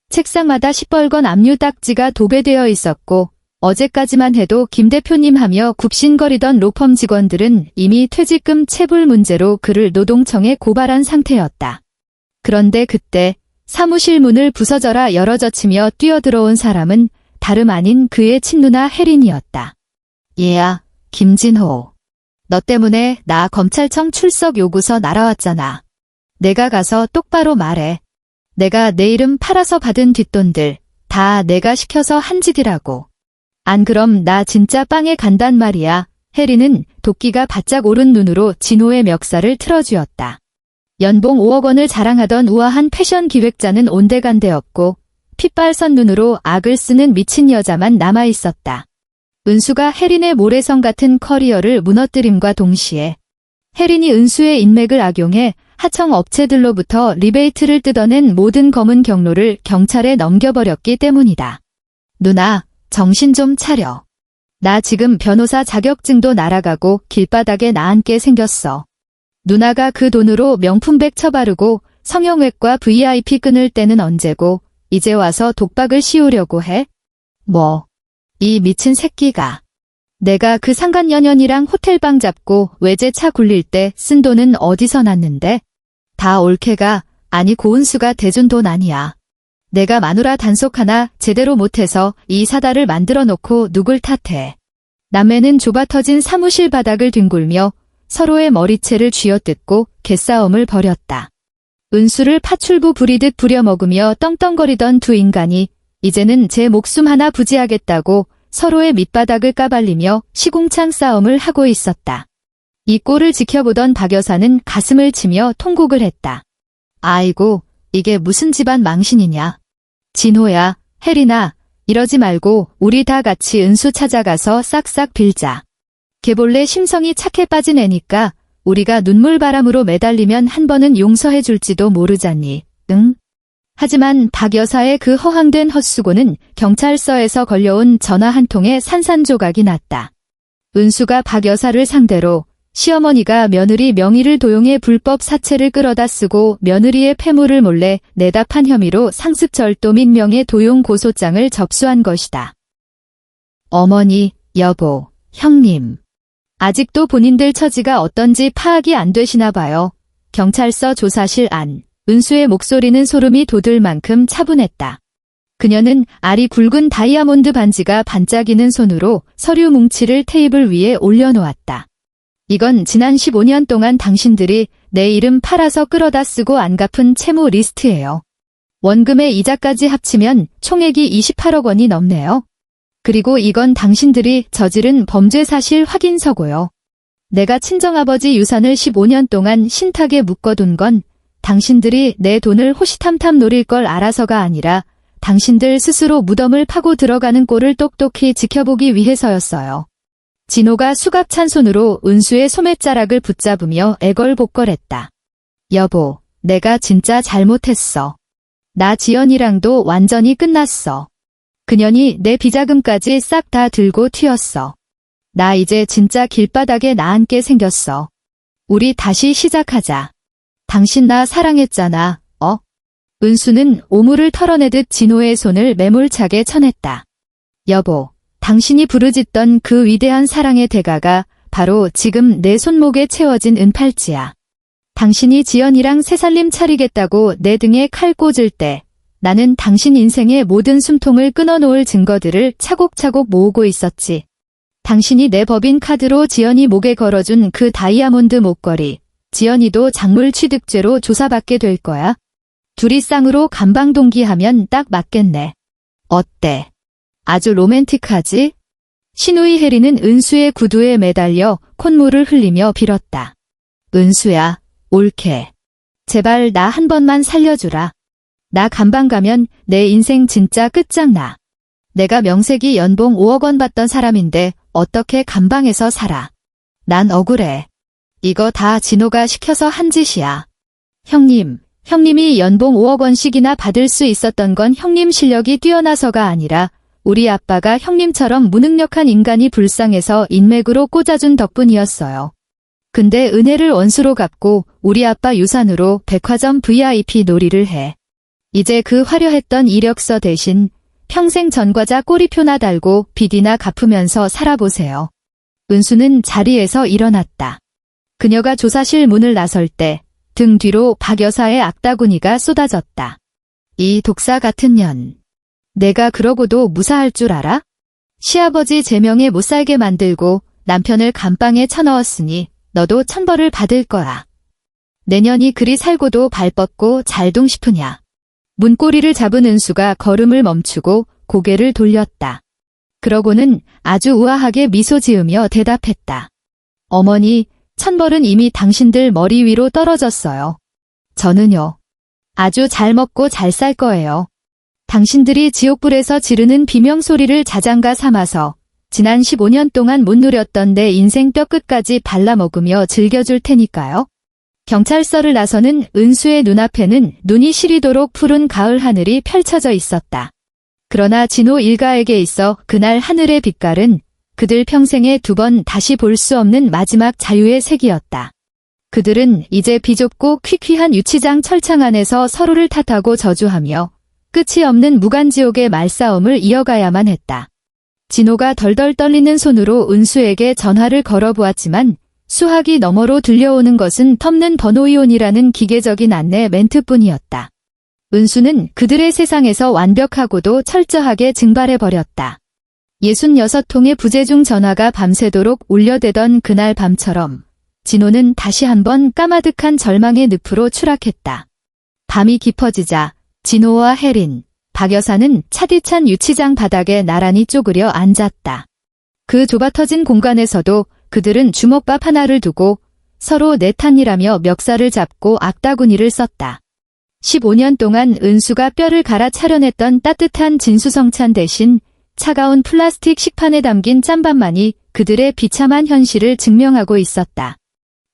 책상마다 시뻘건 압류 딱지가 도배되어 있었고 어제까지만 해도 김 대표님 하며 굽신거리던 로펌 직원들은 이미 퇴직금 체불 문제로 그를 노동청에 고발한 상태였다. 그런데 그때 사무실 문을 부서져라 열어젖히며 뛰어들어온 사람은 다름 아닌 그의 친누나 혜린이었다. 얘야, 김진호. 너 때문에 나 검찰청 출석 요구서 날아왔잖아. 내가 가서 똑바로 말해. 내가 내 이름 팔아서 받은 뒷돈들 다 내가 시켜서 한 짓이라고. 안 그럼 나 진짜 빵에 간단 말이야. 혜린은 도끼가 바짝 오른 눈으로 진호의 멱살을 틀어쥐었다. 연봉 5억 원을 자랑하던 우아한 패션 기획자는 온데간데 없고 핏발선 눈으로 악을 쓰는 미친 여자만 남아있었다. 은수가 혜린의 모래성 같은 커리어를 무너뜨림과 동시에 혜린이 은수의 인맥을 악용해 하청 업체들로부터 리베이트를 뜯어낸 모든 검은 경로를 경찰에 넘겨버렸기 때문이다. 누나, 정신 좀 차려. 나 지금 변호사 자격증도 날아가고 길바닥에 나앉게 생겼어. 누나가 그 돈으로 명품백 처바르고 성형외과 VIP 끊을 때는 언제고 이제 와서 독박을 씌우려고 해? 뭐, 이 미친 새끼가. 내가 그 상간녀년이랑 호텔방 잡고 외제차 굴릴 때 쓴 돈은 어디서 났는데? 다 올케가, 아니 고은수가 대준 돈 아니야. 내가 마누라 단속 하나 제대로 못해서 이 사달을 만들어 놓고 누굴 탓해. 남매는 좁아터진 사무실 바닥을 뒹굴며 서로의 머리채를 쥐어뜯고 개싸움을 벌였다. 은수를 파출부 부리듯 부려먹으며 떵떵거리던 두 인간이 이제는 제 목숨 하나 부지하겠다고 서로의 밑바닥을 까발리며 시궁창 싸움을 하고 있었다. 이 꼴을 지켜보던 박 여사는 가슴을 치며 통곡을 했다. 아이고, 이게 무슨 집안 망신이냐. 진호야, 혜린아, 이러지 말고 우리 다 같이 은수 찾아가서 싹싹 빌자. 걔 본래 심성이 착해 빠진 애니까 우리가 눈물바람으로 매달리면 한 번은 용서해 줄지도 모르잖니, 응? 하지만 박 여사의 그 허황된 헛수고는 경찰서에서 걸려온 전화 한 통에 산산조각이 났다. 은수가 박 여사를 상대로 시어머니가 며느리 명의를 도용해 불법 사채를 끌어다 쓰고 며느리의 폐물을 몰래 내다 판 혐의로 상습절도 및 명예 도용 고소장을 접수한 것이다. 어머니, 여보, 형님. 아직도 본인들 처지가 어떤지 파악이 안 되시나 봐요. 경찰서 조사실 안. 은수의 목소리는 소름이 돋을 만큼 차분했다. 그녀는 알이 굵은 다이아몬드 반지가 반짝이는 손으로 서류 뭉치를 테이블 위에 올려놓았다. 이건 지난 15년 동안 당신들이 내 이름 팔아서 끌어다 쓰고 안 갚은 채무 리스트예요. 원금의 이자까지 합치면 총액이 28억 원이 넘네요. 그리고 이건 당신들이 저지른 범죄 사실 확인서고요. 내가 친정아버지 유산을 15년 동안 신탁에 묶어둔 건 당신들이 내 돈을 호시탐탐 노릴 걸 알아서가 아니라 당신들 스스로 무덤을 파고 들어가는 꼴을 똑똑히 지켜보기 위해서였어요. 진호가 수갑찬 손으로 은수의 소매자락을 붙잡으며 애걸복걸했다. 여보, 내가 진짜 잘못했어. 나 지연이랑도 완전히 끝났어. 그년이 내 비자금까지 싹 다 들고 튀었어. 나 이제 진짜 길바닥에 나앉게 생겼어. 우리 다시 시작하자. 당신 나 사랑했잖아, 은수는 오물을 털어내듯 진호의 손을 매몰차게 쳐냈다. 여보, 당신이 부르짖던 그 위대한 사랑의 대가가 바로 지금 내 손목에 채워진 은팔찌야. 당신이 지연이랑 새살림 차리겠다고 내 등에 칼 꽂을 때 나는 당신 인생의 모든 숨통을 끊어놓을 증거들을 차곡차곡 모으고 있었지. 당신이 내 법인 카드로 지연이 목에 걸어준 그 다이아몬드 목걸이, 지연이도 작물 취득죄로 조사받게 될 거야. 둘이 쌍으로 감방동기하면 딱 맞겠네. 어때? 아주 로맨틱하지? 신우이 혜리는 은수의 구두에 매달려 콧물을 흘리며 빌었다. 은수야, 옳게. 제발 나 한 번만 살려주라. 나 감방 가면 내 인생 진짜 끝장나. 내가 명색이 연봉 5억 원 받던 사람인데 어떻게 감방에서 살아. 난 억울해. 이거 다 진호가 시켜서 한 짓이야. 형님이 연봉 5억 원씩이나 받을 수 있었던 건 형님 실력이 뛰어나서가 아니라 우리 아빠가 형님처럼 무능력한 인간이 불쌍해서 인맥으로 꽂아준 덕분이었어요. 근데 은혜를 원수로 갚고 우리 아빠 유산으로 백화점 VIP 놀이를 해. 이제 그 화려했던 이력서 대신 평생 전과자 꼬리표나 달고 빚이나 갚으면서 살아보세요. 은수는 자리에서 일어났다. 그녀가 조사실 문을 나설 때 등 뒤로 박 여사의 악다구니가 쏟아졌다. 이 독사 같은 년. 내가 그러고도 무사할 줄 알아? 시아버지 제명에 못 살게 만들고 남편을 감방에 쳐넣었으니 너도 천벌을 받을 거야. 내년이 그리 살고도 발 뻗고 잘동 싶으냐. 문고리를 잡은 은수가 걸음을 멈추고 고개를 돌렸다. 그러고는 아주 우아하게 미소 지으며 대답했다. 어머니, 천벌은 이미 당신들 머리 위로 떨어졌어요. 저는요. 아주 잘 먹고 잘 살 거예요. 당신들이 지옥불에서 지르는 비명소리를 자장가 삼아서 지난 15년 동안 못 누렸던 내 인생 뼈끝까지 발라먹으며 즐겨줄 테니까요. 경찰서를 나서는 은수의 눈앞에는 눈이 시리도록 푸른 가을 하늘이 펼쳐져 있었다. 그러나 진호 일가에게 있어 그날 하늘의 빛깔은 그들 평생에 두 번 다시 볼 수 없는 마지막 자유의 색이었다. 그들은 이제 비좁고 퀴퀴한 유치장 철창 안에서 서로를 탓하고 저주하며 끝이 없는 무간지옥의 말싸움을 이어가야만 했다. 진호가 덜덜 떨리는 손으로 은수에게 전화를 걸어보았지만 수화기 너머로 들려오는 것은 텁는 번호이온이라는 기계적인 안내 멘트뿐이었다. 은수는 그들의 세상에서 완벽하고도 철저하게 증발해버렸다. 66통의 부재중 전화가 밤새도록 울려대던 그날 밤처럼 진호는 다시 한번 까마득한 절망의 늪으로 추락했다. 밤이 깊어지자 진호와 혜린, 박 여사는 차디찬 유치장 바닥에 나란히 쪼그려 앉았다. 그 좁아터진 공간에서도 그들은 주먹밥 하나를 두고 서로 내탄이라며 멱살을 잡고 악다구니를 썼다. 15년 동안 은수가 뼈를 갈아 차려냈던 따뜻한 진수성찬 대신 차가운 플라스틱 식판에 담긴 짠밥만이 그들의 비참한 현실을 증명하고 있었다.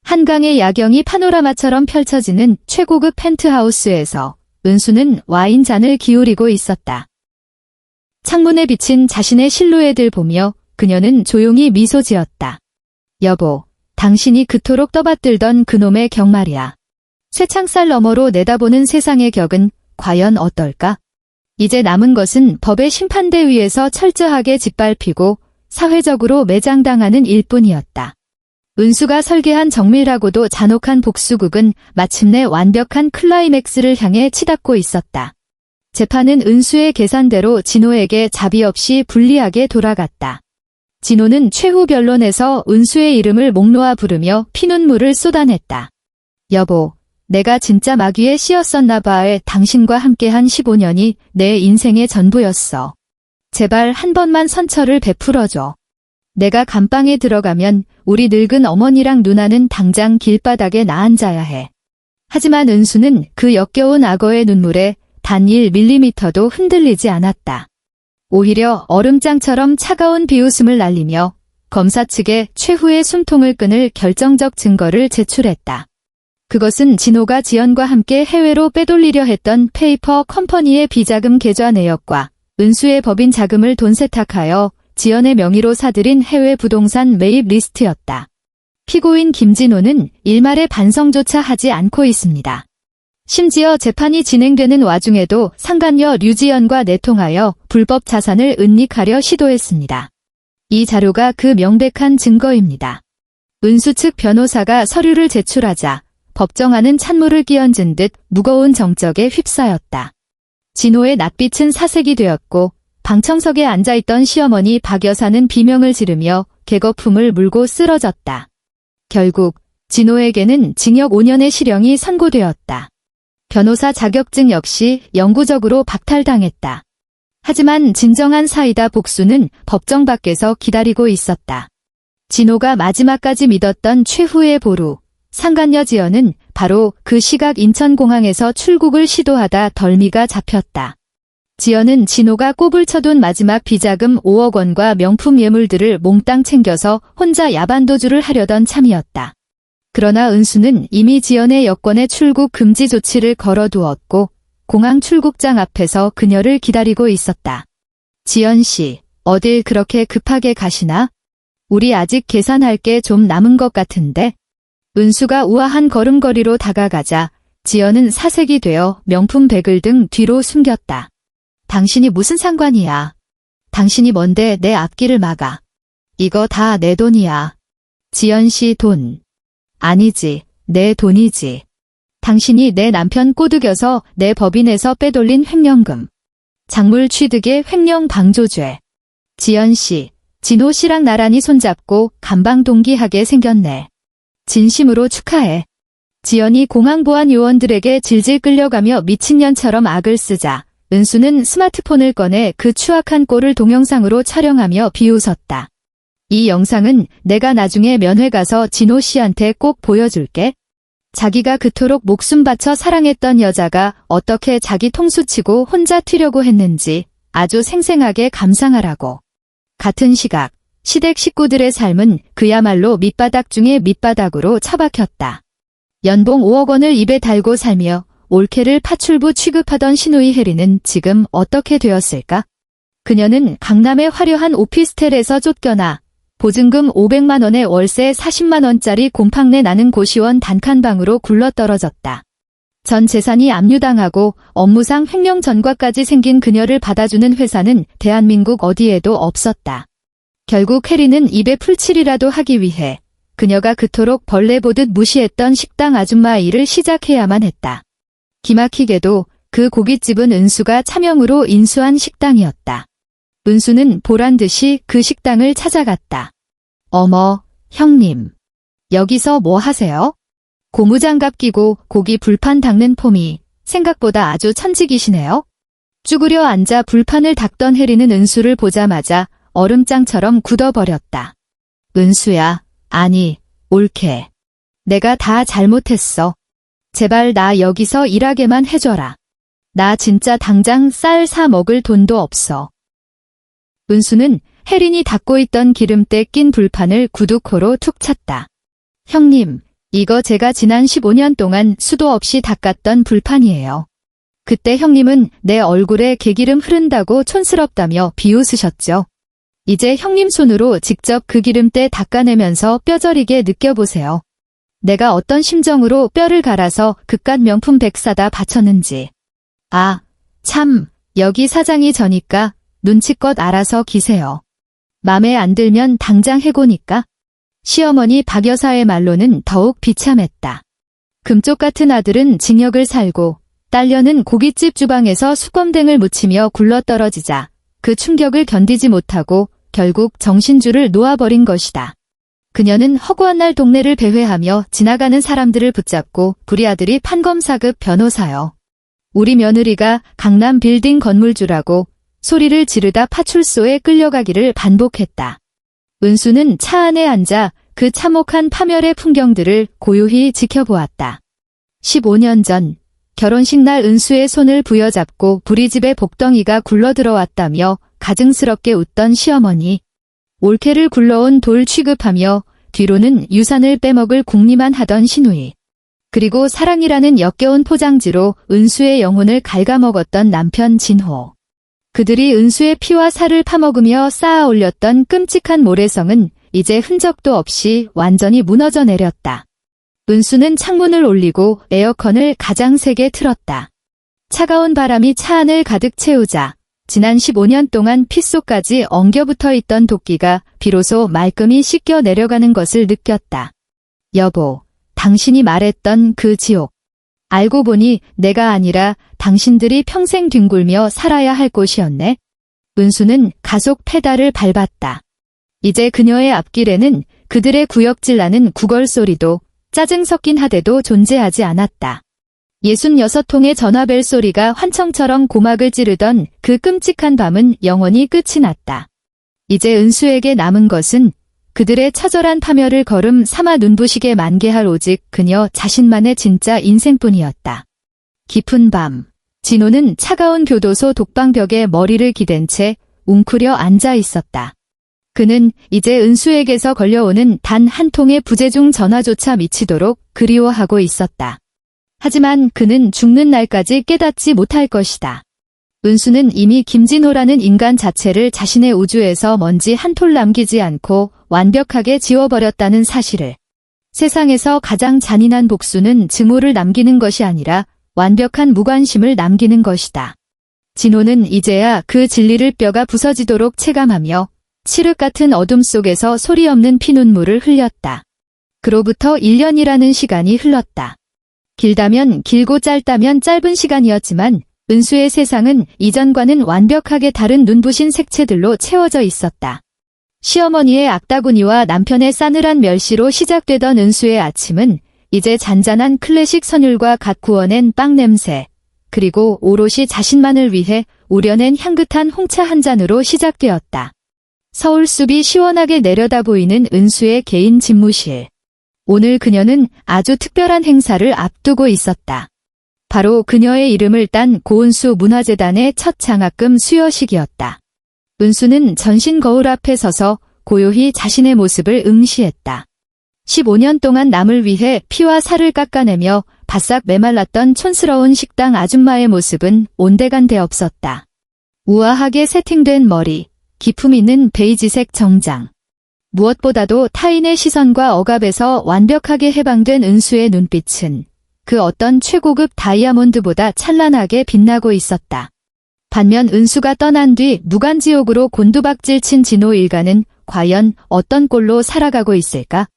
한강의 야경이 파노라마처럼 펼쳐지는 최고급 펜트하우스에서 은수는 와인잔을 기울이고 있었다. 창문에 비친 자신의 실루엣을 보며 그녀는 조용히 미소 지었다. 여보, 당신이 그토록 떠받들던 그놈의 격 말이야. 쇠창살 너머로 내다보는 세상의 격은 과연 어떨까? 이제 남은 것은 법의 심판대 위에서 철저하게 짓밟히고 사회적으로 매장당하는 일뿐이었다. 은수가 설계한 정밀하고도 잔혹한 복수극은 마침내 완벽한 클라이맥스를 향해 치닫고 있었다. 재판은 은수의 계산대로 진호에게 자비 없이 불리하게 돌아갔다. 진호는 최후 변론에서 은수의 이름을 목 놓아 부르며 피눈물을 쏟아냈다. 여보, 내가 진짜 마귀에 씌었었나 봐에 당신과 함께한 15년이 내 인생의 전부였어. 제발 한 번만 선처를 베풀어줘. 내가 감방에 들어가면 우리 늙은 어머니랑 누나는 당장 길바닥에 나앉아야 해. 하지만 은수는 그 역겨운 악어의 눈물에 단 1mm도 흔들리지 않았다. 오히려 얼음장처럼 차가운 비웃음을 날리며 검사 측에 최후의 숨통을 끊을 결정적 증거를 제출했다. 그것은 진호가 지연과 함께 해외로 빼돌리려 했던 페이퍼 컴퍼니의 비자금 계좌 내역과 은수의 법인 자금을 돈 세탁하여 지연의 명의로 사들인 해외 부동산 매입 리스트였다. 피고인 김진호는 일말의 반성조차 하지 않고 있습니다. 심지어 재판이 진행되는 와중에도 상간녀 류지연과 내통하여 불법 자산을 은닉하려 시도했습니다. 이 자료가 그 명백한 증거입니다. 은수 측 변호사가 서류를 제출하자 법정안은 찬물을 끼얹은 듯 무거운 정적에 휩싸였다. 진호의 낯빛은 사색이 되었고 방청석에 앉아있던 시어머니 박 여사는 비명을 지르며 개거품을 물고 쓰러졌다. 결국 진호에게는 징역 5년의 실형이 선고되었다. 변호사 자격증 역시 영구적으로 박탈당했다. 하지만 진정한 사이다 복수는 법정 밖에서 기다리고 있었다. 진호가 마지막까지 믿었던 최후의 보루, 상간녀 지연은 바로 그 시각 인천공항에서 출국을 시도하다 덜미가 잡혔다. 지연은 진호가 꼽을 쳐둔 마지막 비자금 5억 원과 명품 예물들을 몽땅 챙겨서 혼자 야반도주를 하려던 참이었다. 그러나 은수는 이미 지연의 여권에 출국 금지 조치를 걸어두었고 공항 출국장 앞에서 그녀를 기다리고 있었다. 지연 씨, 어딜 그렇게 급하게 가시나? 우리 아직 계산할 게 좀 남은 것 같은데? 은수가 우아한 걸음걸이로 다가가자 지연은 사색이 되어 명품 백을 등 뒤로 숨겼다. 당신이 무슨 상관이야. 당신이 뭔데 내 앞길을 막아. 이거 다 내 돈이야. 지연 씨 돈. 아니지, 내 돈이지. 당신이 내 남편 꼬드겨서 내 법인에서 빼돌린 횡령금. 작물 취득의 횡령 방조죄. 지연 씨, 진호 씨랑 나란히 손잡고 감방동기하게 생겼네. 진심으로 축하해. 지연이 공항 보안 요원들에게 질질 끌려가며 미친년처럼 악을 쓰자 은수는 스마트폰을 꺼내 그 추악한 꼴을 동영상으로 촬영하며 비웃었다. 이 영상은 내가 나중에 면회 가서 진호 씨한테 꼭 보여줄게. 자기가 그토록 목숨 바쳐 사랑했던 여자가 어떻게 자기 통수치고 혼자 튀려고 했는지 아주 생생하게 감상하라고. 같은 시각, 시댁 식구들의 삶은 그야말로 밑바닥 중의 밑바닥으로 처박혔다. 연봉 5억 원을 입에 달고 살며 올케를 파출부 취급하던 신우이 혜리는 지금 어떻게 되었을까? 그녀는 강남의 화려한 오피스텔에서 쫓겨나 보증금 500만 원에 월세 40만 원짜리 곰팡내 나는 고시원 단칸방으로 굴러떨어졌다. 전 재산이 압류당하고 업무상 횡령 전과까지 생긴 그녀를 받아주는 회사는 대한민국 어디에도 없었다. 결국 혜리는 입에 풀칠이라도 하기 위해 그녀가 그토록 벌레 보듯 무시했던 식당 아줌마 일을 시작해야만 했다. 기막히게도 그 고깃집은 은수가 차명으로 인수한 식당이었다. 은수는 보란듯이 그 식당을 찾아갔다. 어머, 형님. 여기서 뭐 하세요? 고무장갑 끼고 고기 불판 닦는 폼이 생각보다 아주 천직이시네요. 쭈그려 앉아 불판을 닦던 혜리는 은수를 보자마자 얼음장처럼 굳어버렸다. 은수야, 아니, 옳게. 내가 다 잘못했어. 제발 나 여기서 일하게만 해줘라. 나 진짜 당장 쌀 사 먹을 돈도 없어. 은수는 혜린이 닦고 있던 기름때 낀 불판을 구두코로 툭 찼다. 형님, 이거 제가 지난 15년 동안 수도 없이 닦았던 불판이에요. 그때 형님은 내 얼굴에 개기름 흐른다고 촌스럽다며 비웃으셨죠. 이제 형님 손으로 직접 그 기름때 닦아내면서 뼈저리게 느껴보세요. 내가 어떤 심정으로 뼈를 갈아서 그깟 명품 백 사다 바쳤는지. 아, 참, 여기 사장이 저니까 눈치껏 알아서 기세요. 맘에 안 들면 당장 해고니까. 시어머니 박 여사의 말로는 더욱 비참했다. 금쪽 같은 아들은 징역을 살고 딸녀는 고깃집 주방에서 수검댕을 묻히며 굴러떨어지자 그 충격을 견디지 못하고 결국 정신줄을 놓아버린 것이다. 그녀는 허구한 날 동네를 배회하며 지나가는 사람들을 붙잡고 우리 아들이 판검사급 변호사요. 우리 며느리가 강남 빌딩 건물주라고 소리를 지르다 파출소에 끌려가기를 반복했다. 은수는 차 안에 앉아 그 참혹한 파멸의 풍경들을 고요히 지켜보았다. 15년 전 결혼식 날 은수의 손을 부여잡고 우리 집에 복덩이가 굴러들어왔다며 가증스럽게 웃던 시어머니. 올케를 굴러온 돌 취급하며 뒤로는 유산을 빼먹을 궁리만 하던 시누이. 그리고 사랑이라는 역겨운 포장지로 은수의 영혼을 갉아먹었던 남편 진호. 그들이 은수의 피와 살을 파먹으며 쌓아 올렸던 끔찍한 모래성은 이제 흔적도 없이 완전히 무너져 내렸다. 은수는 창문을 올리고 에어컨을 가장 세게 틀었다. 차가운 바람이 차 안을 가득 채우자 지난 15년 동안 피 속까지 엉겨붙어 있던 도끼가 비로소 말끔히 씻겨 내려가는 것을 느꼈다. 여보, 당신이 말했던 그 지옥. 알고 보니 내가 아니라 당신들이 평생 뒹굴며 살아야 할 곳이었네. 은수는 가속 페달을 밟았다. 이제 그녀의 앞길에는 그들의 구역질 나는 구걸 소리도 짜증 섞인 하대도 존재하지 않았다. 66통의 전화벨 소리가 환청처럼 고막을 찌르던 그 끔찍한 밤은 영원히 끝이 났다. 이제 은수에게 남은 것은 그들의 처절한 파멸을 걸음 삼아 눈부시게 만개할 오직 그녀 자신만의 진짜 인생뿐이었다. 깊은 밤, 진호는 차가운 교도소 독방벽에 머리를 기댄 채 웅크려 앉아 있었다. 그는 이제 은수에게서 걸려오는 단 한 통의 부재중 전화조차 미치도록 그리워하고 있었다. 하지만 그는 죽는 날까지 깨닫지 못할 것이다. 은수는 이미 김진호라는 인간 자체를 자신의 우주에서 먼지 한 톨 남기지 않고 완벽하게 지워버렸다는 사실을. 세상에서 가장 잔인한 복수는 증오를 남기는 것이 아니라 완벽한 무관심을 남기는 것이다. 진호는 이제야 그 진리를 뼈가 부서지도록 체감하며 칠흑 같은 어둠 속에서 소리 없는 피눈물을 흘렸다. 그로부터 1년이라는 시간이 흘렀다. 길다면 길고 짧다면 짧은 시간이었지만 은수의 세상은 이전과는 완벽하게 다른 눈부신 색채들로 채워져 있었다. 시어머니의 악다구니와 남편의 싸늘한 멸시로 시작되던 은수의 아침은 이제 잔잔한 클래식 선율과 갓 구워낸 빵 냄새, 그리고 오롯이 자신만을 위해 우려낸 향긋한 홍차 한 잔으로 시작되었다. 서울 숲이 시원하게 내려다 보이는 은수의 개인 집무실. 오늘 그녀는 아주 특별한 행사를 앞두고 있었다. 바로 그녀의 이름을 딴 고은수 문화재단의 첫 장학금 수여식이었다. 은수는 전신 거울 앞에 서서 고요히 자신의 모습을 응시했다. 15년 동안 남을 위해 피와 살을 깎아내며 바싹 메말랐던 촌스러운 식당 아줌마의 모습은 온데간데 없었다. 우아하게 세팅된 머리, 기품 있는 베이지색 정장. 무엇보다도 타인의 시선과 억압에서 완벽하게 해방된 은수의 눈빛은 그 어떤 최고급 다이아몬드보다 찬란하게 빛나고 있었다. 반면 은수가 떠난 뒤 무간지옥으로 곤두박질 친 진호 일가는 과연 어떤 꼴로 살아가고 있을까?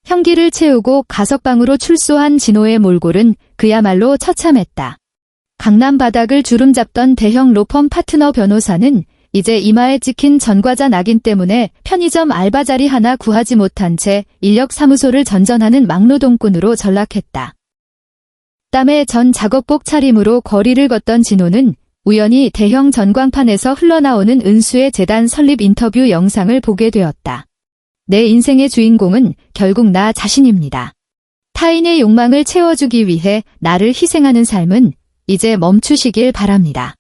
형기를 채우고 가석방으로 출소한 진호의 몰골은 그야말로 처참했다. 강남 바닥을 주름잡던 대형 로펌 파트너 변호사는 이제 이마에 찍힌 전과자 낙인 때문에 편의점 알바 자리 하나 구하지 못한 채 인력사무소를 전전하는 막노동꾼으로 전락했다. 땀에 전 작업복 차림으로 거리를 걷던 진호는 우연히 대형 전광판에서 흘러나오는 은수의 재단 설립 인터뷰 영상을 보게 되었다. 내 인생의 주인공은 결국 나 자신입니다. 타인의 욕망을 채워주기 위해 나를 희생하는 삶은 이제 멈추시길 바랍니다.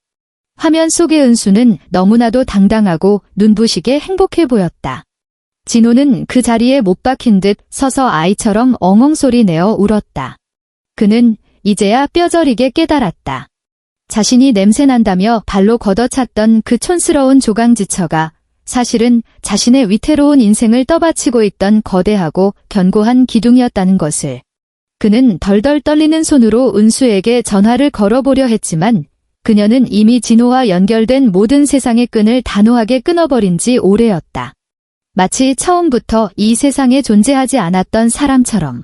화면 속의 은수는 너무나도 당당하고 눈부시게 행복해 보였다. 진호는 그 자리에 못 박힌 듯 서서 아이처럼 엉엉 소리 내어 울었다. 그는 이제야 뼈저리게 깨달았다. 자신이 냄새난다며 발로 걷어찼던 그 촌스러운 조강지처가 사실은 자신의 위태로운 인생을 떠받치고 있던 거대하고 견고한 기둥이었다는 것을. 그는 덜덜 떨리는 손으로 은수에게 전화를 걸어보려 했지만 그녀는 이미 진호와 연결된 모든 세상의 끈을 단호하게 끊어버린 지 오래였다. 마치 처음부터 이 세상에 존재하지 않았던 사람처럼.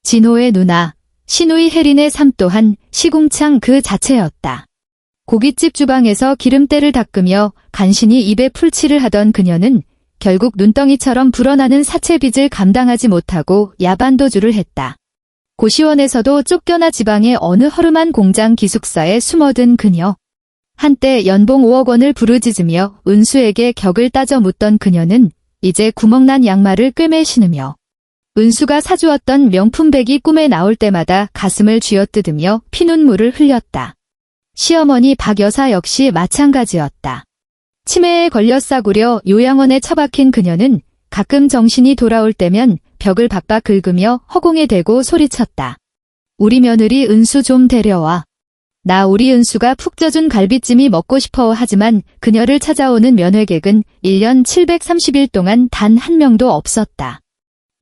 진호의 누나, 신우이 혜린의 삶 또한 시궁창 그 자체였다. 고깃집 주방에서 기름때를 닦으며 간신히 입에 풀칠을 하던 그녀는 결국 눈덩이처럼 불어나는 사채빚을 감당하지 못하고 야반도주를 했다. 고시원에서도 쫓겨나 지방의 어느 허름한 공장 기숙사에 숨어든 그녀. 한때 연봉 5억 원을 부르짖으며 은수에게 격을 따져 묻던 그녀는 이제 구멍난 양말을 꿰매 신으며 은수가 사주었던 명품백이 꿈에 나올 때마다 가슴을 쥐어뜯으며 피눈물을 흘렸다. 시어머니 박 여사 역시 마찬가지였다. 치매에 걸려 싸구려 요양원에 처박힌 그녀는 가끔 정신이 돌아올 때면 벽을 박박 긁으며 허공에 대고 소리쳤다. 우리 며느리 은수 좀 데려와. 나 우리 은수가 푹 쪄준 갈비찜이 먹고 싶어. 하지만 그녀를 찾아오는 면회객은 1년 730일 동안 단 한 명도 없었다.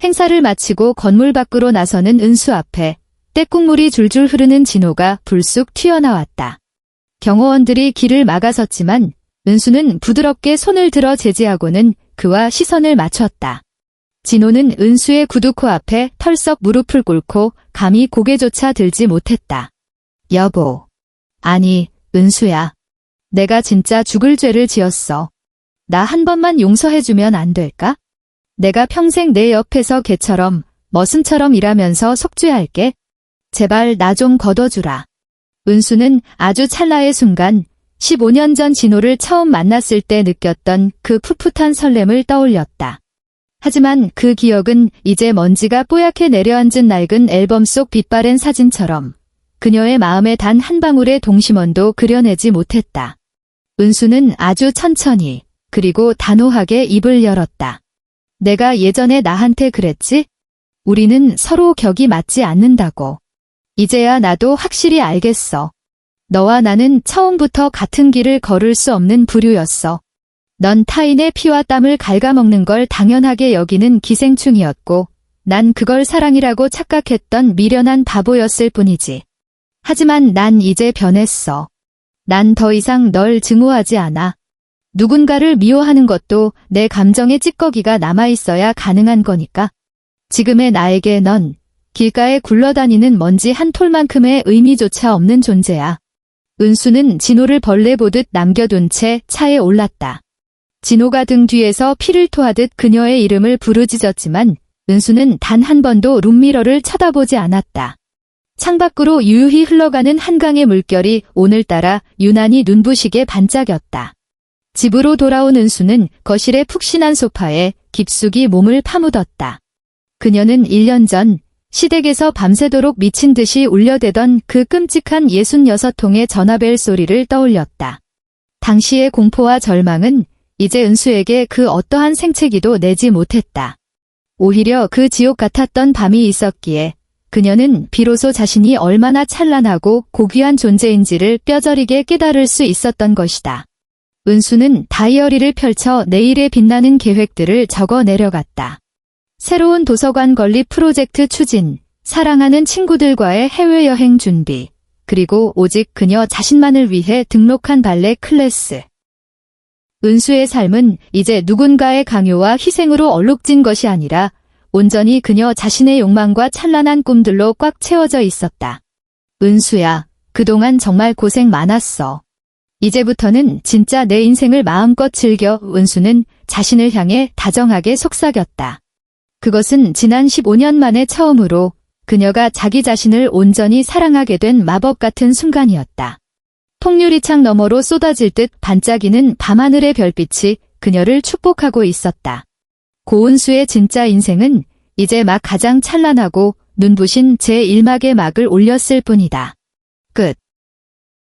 행사를 마치고 건물 밖으로 나서는 은수 앞에 떼국물이 줄줄 흐르는 진호가 불쑥 튀어나왔다. 경호원들이 길을 막아섰지만 은수는 부드럽게 손을 들어 제지하고는 그와 시선을 맞췄다. 진호는 은수의 구두 코 앞에 털썩 무릎을 꿇고 감히 고개조차 들지 못했다. 여보. 아니, 은수야. 내가 진짜 죽을 죄를 지었어. 나 한 번만 용서해주면 안 될까? 내가 평생 내 옆에서 개처럼 머슴처럼 일하면서 속죄할게. 제발 나 좀 걷어주라. 은수는 아주 찰나의 순간 15년 전 진호를 처음 만났을 때 느꼈던 그 풋풋한 설렘을 떠올렸다. 하지만 그 기억은 이제 먼지가 뽀얗게 내려앉은 낡은 앨범 속 빛바랜 사진처럼 그녀의 마음에 단 한 방울의 동심원도 그려내지 못했다. 은수는 아주 천천히 그리고 단호하게 입을 열었다. 내가 예전에 나한테 그랬지? 우리는 서로 격이 맞지 않는다고. 이제야 나도 확실히 알겠어. 너와 나는 처음부터 같은 길을 걸을 수 없는 부류였어. 넌 타인의 피와 땀을 갉아먹는 걸 당연하게 여기는 기생충이었고 난 그걸 사랑이라고 착각했던 미련한 바보였을 뿐이지. 하지만 난 이제 변했어. 난 더 이상 널 증오하지 않아. 누군가를 미워하는 것도 내 감정의 찌꺼기가 남아있어야 가능한 거니까. 지금의 나에게 넌 길가에 굴러다니는 먼지 한 톨만큼의 의미조차 없는 존재야. 은수는 진호를 벌레 보듯 남겨둔 채 차에 올랐다. 진호가 등 뒤에서 피를 토하듯 그녀의 이름을 부르짖었지만 은수는 단 한 번도 룸미러를 쳐다보지 않았다. 창밖으로 유유히 흘러가는 한강의 물결이 오늘따라 유난히 눈부시게 반짝였다. 집으로 돌아온 은수는 거실의 푹신한 소파에 깊숙이 몸을 파묻었다. 그녀는 1년 전 시댁에서 밤새도록 미친 듯이 울려대던 그 끔찍한 66통의 전화벨 소리를 떠올렸다. 당시의 공포와 절망은 이제 은수에게 그 어떠한 생채기도 내지 못했다. 오히려 그 지옥 같았던 밤이 있었기에 그녀는 비로소 자신이 얼마나 찬란하고 고귀한 존재인지를 뼈저리게 깨달을 수 있었던 것이다. 은수는 다이어리를 펼쳐 내일에 빛나는 계획들을 적어 내려갔다. 새로운 도서관 건립 프로젝트 추진, 사랑하는 친구들과의 해외여행 준비, 그리고 오직 그녀 자신만을 위해 등록한 발레 클래스. 은수의 삶은 이제 누군가의 강요와 희생으로 얼룩진 것이 아니라 온전히 그녀 자신의 욕망과 찬란한 꿈들로 꽉 채워져 있었다. 은수야, 그동안 정말 고생 많았어. 이제부터는 진짜 내 인생을 마음껏 즐겨. 은수는 자신을 향해 다정하게 속삭였다. 그것은 지난 15년 만에 처음으로 그녀가 자기 자신을 온전히 사랑하게 된 마법 같은 순간이었다. 통유리창 너머로 쏟아질 듯 반짝이는 밤하늘의 별빛이 그녀를 축복하고 있었다. 고은수의 진짜 인생은 이제 막 가장 찬란하고 눈부신 제1막의 막을 올렸을 뿐이다. 끝.